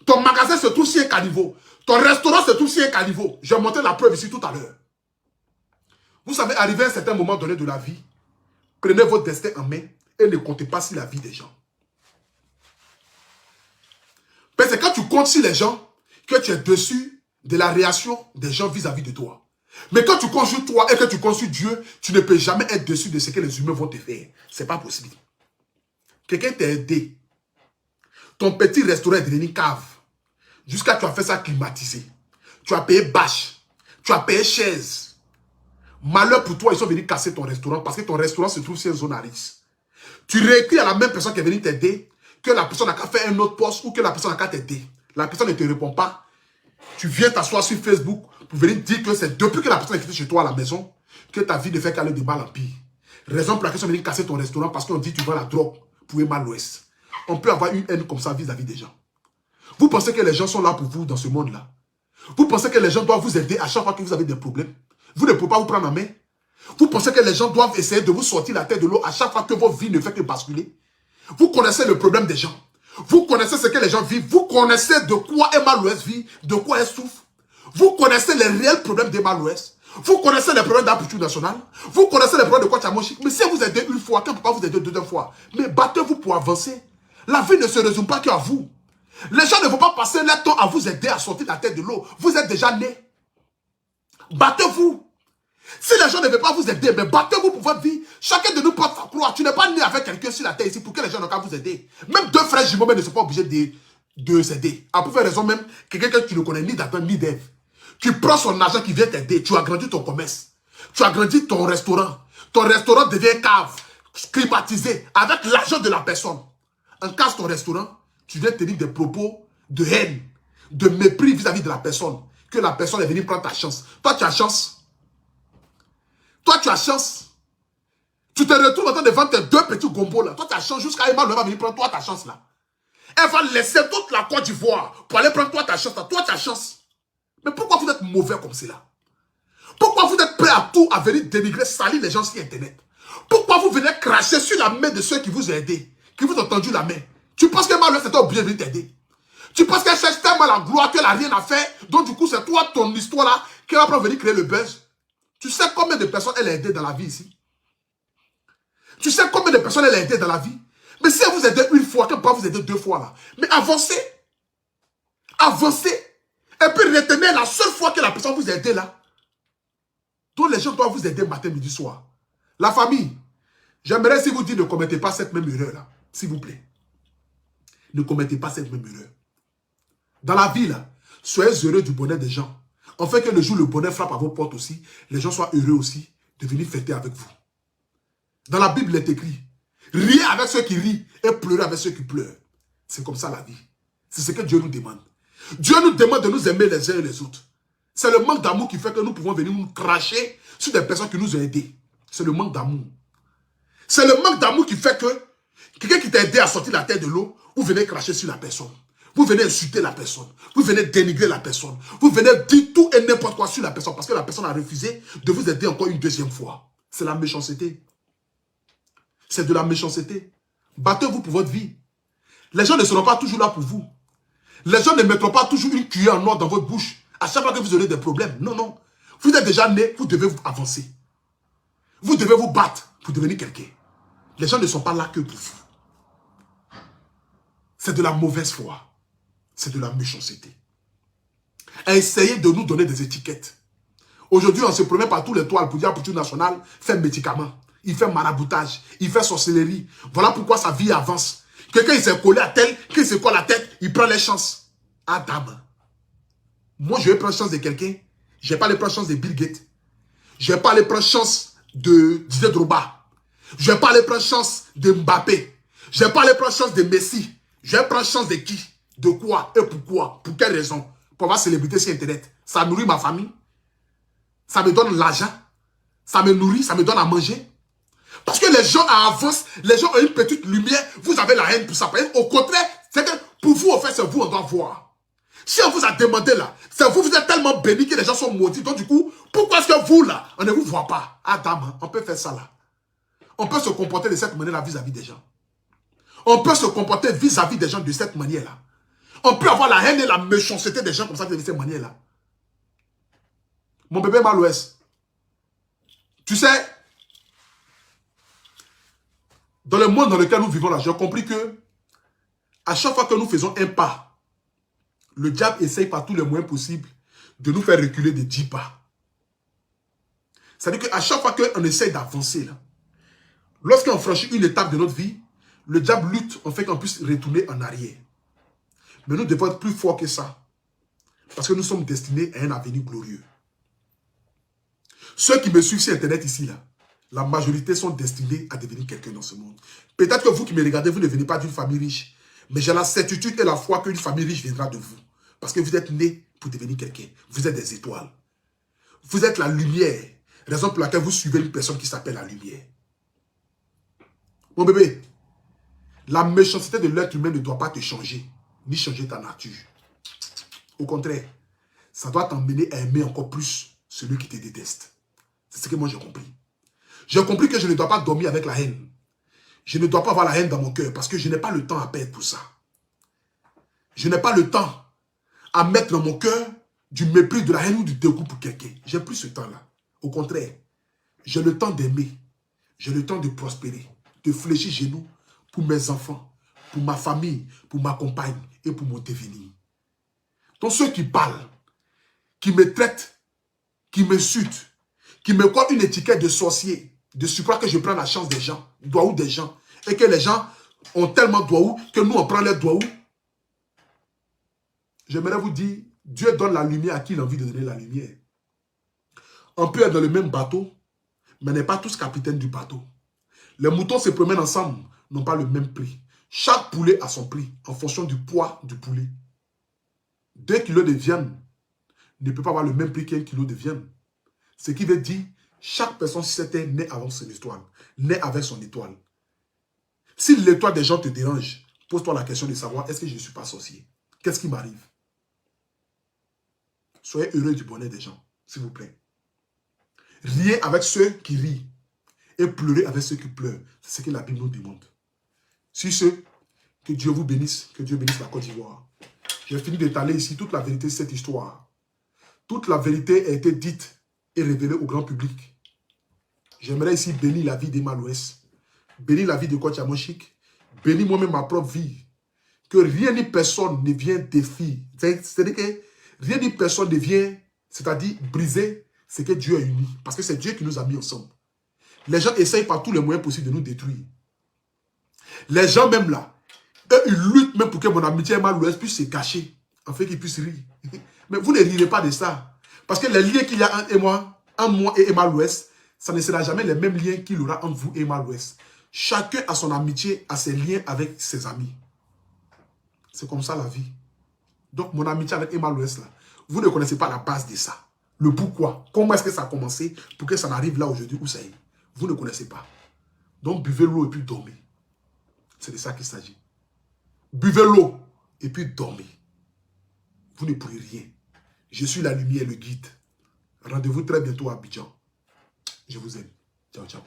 Ton magasin se trouve sur un caniveau. Ton restaurant se trouve sur un caniveau. Je vais montrer la preuve ici tout à l'heure. Vous savez, arrivé à un certain moment donné de la vie, prenez votre destin en main et ne comptez pas sur la vie des gens. Parce que quand tu comptes sur les gens, que tu es dessus de la réaction des gens vis-à-vis de toi. Mais quand tu comptes sur toi et que tu comptes sur Dieu, tu ne peux jamais être dessus de ce que les humains vont te faire. Ce n'est pas possible. Quelqu'un t'a aidé. Ton petit restaurant est devenu cave. Jusqu'à tu as fait ça climatisé. Tu as payé bâche. Tu as payé chaise. Malheur pour toi, ils sont venus casser ton restaurant parce que ton restaurant se trouve sur une zone à risque. Tu réécris à la même personne qui est venue t'aider que la personne n'a qu'à faire un autre poste ou que la personne n'a qu'à t'aider. La personne ne te répond pas. Tu viens t'asseoir sur Facebook pour venir dire que c'est depuis que la personne est quittée chez toi à la maison que ta vie ne fait qu'aller de mal en pire. Raison pour laquelle ils sont venus casser ton restaurant parce qu'on dit que tu vends la drogue pour un mal ouest. On peut avoir une haine comme ça vis-à-vis des gens. Vous pensez que les gens sont là pour vous dans ce monde-là? Vous pensez que les gens doivent vous aider à chaque fois que vous avez des problèmes? Vous ne pouvez pas vous prendre en main? Vous pensez que les gens doivent essayer de vous sortir la tête de l'eau à chaque fois que votre vie ne fait que basculer? Vous connaissez le problème des gens. Vous connaissez ce que les gens vivent. Vous connaissez de quoi Emma Louest vit, de quoi elle souffre. Vous connaissez les réels problèmes d'Emma Louest. Vous connaissez les problèmes d'Aputu National. Vous connaissez les problèmes de Kwachamochik. Mais si vous aidez une fois, quand papa vous aide deux fois, mais battez-vous pour avancer. La vie ne se résume pas qu'à vous. Les gens ne vont pas passer leur temps à vous aider à sortir la tête de l'eau. Vous êtes déjà nés. Battez-vous. Si les gens ne veulent pas vous aider, mais battez-vous pour votre vie. Chacun de nous porte sa croix. Tu n'es pas né avec quelqu'un sur la terre ici pour que les gens n'ont qu'à vous aider. Même deux frères jumeaux ne sont pas obligés de s'aider. À pour faire raison même, quelqu'un que tu ne connais ni d'Adam ni d'Ève. Tu prends son argent qui vient t'aider. Tu agrandis ton commerce. Tu agrandis ton restaurant. Ton restaurant devient cave, climatisé, avec l'argent de la personne. En casse ton restaurant, tu viens tenir des propos de haine, de mépris vis-à-vis de la personne. Que la personne est venue prendre ta chance. Toi, tu as chance. Toi, tu as chance. Tu te retrouves en train de vendre tes deux petits gombos là. Toi, tu as chance jusqu'à Emma va venir prendre toi ta chance là. Elle va laisser toute la Côte d'Ivoire pour aller prendre toi ta chance là. Toi, tu as chance. Mais pourquoi vous êtes mauvais comme cela? Pourquoi vous êtes prêts à tout, à venir dénigrer, salir les gens sur Internet? Pourquoi vous venez cracher sur la main de ceux qui vous ont aidé, qui vous ont tendu la main? Tu penses que Emma c'était obligé de venir t'aider? Tu penses qu'elle cherche tellement la gloire qu'elle n'a rien à faire? Donc du coup, c'est toi, ton histoire là, qui va venir créer le buzz. Tu sais combien de personnes elle a aidé dans la vie ici? Tu sais combien de personnes elle a aidé dans la vie? Mais si elle vous aide une fois, qu'elle peut pas vous aider deux fois là. Mais avancez. Avancez. Et puis retenez la seule fois que la personne vous aide là. Tous les gens doivent vous aider matin, midi, soir. La famille, j'aimerais si vous dites ne commettez pas cette même erreur là. S'il vous plaît. Ne commettez pas cette même erreur. Dans la vie là, soyez heureux du bonheur des gens. En fait que le jour où le bonheur frappe à vos portes aussi, les gens soient heureux aussi de venir fêter avec vous. Dans la Bible, il est écrit, riez avec ceux qui rient et pleurez avec ceux qui pleurent. C'est comme ça la vie. C'est ce que Dieu nous demande. Dieu nous demande de nous aimer les uns et les autres. C'est le manque d'amour qui fait que nous pouvons venir nous cracher sur des personnes qui nous ont aidés. C'est le manque d'amour. C'est le manque d'amour qui fait que quelqu'un qui t'a aidé à sortir la tête de l'eau, vous venez cracher sur la personne. Vous venez insulter la personne. Vous venez dénigrer la personne. Vous venez dire tout et n'importe quoi sur la personne parce que la personne a refusé de vous aider encore une deuxième fois. C'est la méchanceté. C'est de la méchanceté. Battez-vous pour votre vie. Les gens ne seront pas toujours là pour vous. Les gens ne mettront pas toujours une cuillère en or dans votre bouche à chaque fois que vous aurez des problèmes. Non, non. Vous êtes déjà né, vous devez vous avancer. Vous devez vous battre pour devenir quelqu'un. Les gens ne sont pas là que pour vous. C'est de la mauvaise foi. C'est de la méchanceté. Essayez de nous donner des étiquettes. Aujourd'hui, on se promène par tous les toits pour dire à Pouture Nationale, fait médicament, il fait maraboutage, il fait sorcellerie. Voilà pourquoi sa vie avance. Quelqu'un il s'est collé à tel, qu'il se colle la tête, il prend les chances. Adam. Moi, je vais prendre chance de quelqu'un. Je ne vais pas aller prendre chance de Bill Gates. Je ne vais pas aller prendre chance de Didier Drogba. Je ne vais pas aller prendre chance de Mbappé. Je ne vais pas aller prendre chance de Messi. Je vais prendre chance de qui? De quoi et pourquoi? Pour quelle raison? Pour avoir célébrité sur Internet. Ça nourrit ma famille. Ça me donne l'argent. Ça me nourrit, ça me donne à manger. Parce que les gens avancent, les gens ont une petite lumière. Vous avez la haine pour ça. Au contraire, c'est que pour vous, en fait, c'est vous, on doit voir. Si on vous a demandé là, c'est vous, vous êtes tellement bénis que les gens sont maudits. Donc du coup, pourquoi est-ce que vous là, on ne vous voit pas? Adam, on peut faire ça là. On peut se comporter de cette manière-là vis-à-vis des gens. On peut se comporter vis-à-vis des gens de cette manière-là. On peut avoir la haine et la méchanceté des gens comme ça de cette manière-là. Mon bébé Malouès, tu sais, dans le monde dans lequel nous vivons là, j'ai compris que à chaque fois que nous faisons un pas, le diable essaye par tous les moyens possibles de nous faire reculer de 10 pas. C'est-à-dire qu'à chaque fois qu'on essaye d'avancer, lorsqu'on franchit une étape de notre vie, le diable lutte en fait qu'on puisse retourner en arrière. Mais nous devons être plus forts que ça. Parce que nous sommes destinés à un avenir glorieux. Ceux qui me suivent sur Internet ici, là, la majorité sont destinés à devenir quelqu'un dans ce monde. Peut-être que vous qui me regardez, vous ne venez pas d'une famille riche. Mais j'ai la certitude et la foi qu'une famille riche viendra de vous. Parce que vous êtes nés pour devenir quelqu'un. Vous êtes des étoiles. Vous êtes la lumière. Raison pour laquelle vous suivez une personne qui s'appelle la lumière. Mon bébé, la méchanceté de l'être humain ne doit pas te changer. Ni changer ta nature. Au contraire, ça doit t'emmener à aimer encore plus celui qui te déteste. C'est ce que moi j'ai compris. J'ai compris que je ne dois pas dormir avec la haine. Je ne dois pas avoir la haine dans mon cœur parce que je n'ai pas le temps à perdre pour ça. Je n'ai pas le temps à mettre dans mon cœur du mépris, de la haine ou du dégoût pour quelqu'un. J'ai plus ce temps-là. Au contraire, j'ai le temps d'aimer. J'ai le temps de prospérer, de fléchir genoux pour mes enfants, pour ma famille, pour ma compagne et pour mon devenir. Donc ceux qui parlent, qui me traitent, qui m'insultent, qui me collent une étiquette de sorcier, de supposer que je prends la chance des gens, doigts des gens, et que les gens ont tellement doigts que nous on prend les doigts. J'aimerais vous dire, Dieu donne la lumière à qui il a envie de donner la lumière. On peut être dans le même bateau, mais n'est pas tous capitaines du bateau. Les moutons se promènent ensemble, n'ont pas le même prix. Chaque poulet a son prix en fonction du poids du poulet. 2 kilos de viande ne peut pas avoir le même prix qu'1 kilo de viande. Ce qui veut dire, chaque personne sur cette terre naît avec son étoile. Naît avec son étoile. Si l'étoile des gens te dérange, pose-toi la question de savoir, est-ce que je ne suis pas sorcier? Qu'est-ce qui m'arrive? Soyez heureux du bonheur des gens, s'il vous plaît. Riez avec ceux qui rient et pleurez avec ceux qui pleurent. C'est ce que la Bible nous demande. Sur ce, que Dieu vous bénisse, que Dieu bénisse la Côte d'Ivoire. J'ai fini d'étaler ici toute la vérité de cette histoire. Toute la vérité a été dite et révélée au grand public. J'aimerais ici bénir la vie d'Emma Louès, bénir la vie de Coach Amoshik, bénir moi-même ma propre vie. Que rien ni personne ne vienne défier. C'est-à-dire que Rien ni personne ne vient, c'est-à-dire briser ce que Dieu a uni. Parce que c'est Dieu qui nous a mis ensemble. Les gens essayent par tous les moyens possibles de nous détruire. Les gens même là, eux, ils luttent même pour que mon amitié Emma l'Ouest puisse se cacher, afin qu'ils puissent rire. Mais vous ne rirez pas de ça. Parce que les liens qu'il y a entre moi et Emma l'Ouest, ça ne sera jamais les mêmes liens qu'il aura entre vous et Emma l'Ouest. Chacun a son amitié, a ses liens avec ses amis. C'est comme ça la vie. Donc mon amitié avec Emma l'Ouest là, vous ne connaissez pas la base de ça. Le pourquoi. Comment est-ce que ça a commencé pour que ça n'arrive là aujourd'hui où ça est. Vous ne connaissez pas. Donc buvez l'eau et puis dormez. C'est de ça qu'il s'agit. Buvez l'eau et puis dormez. Vous ne pourrez rien. Je suis la lumière, le guide. Rendez-vous très bientôt à Abidjan. Je vous aime. Ciao, ciao.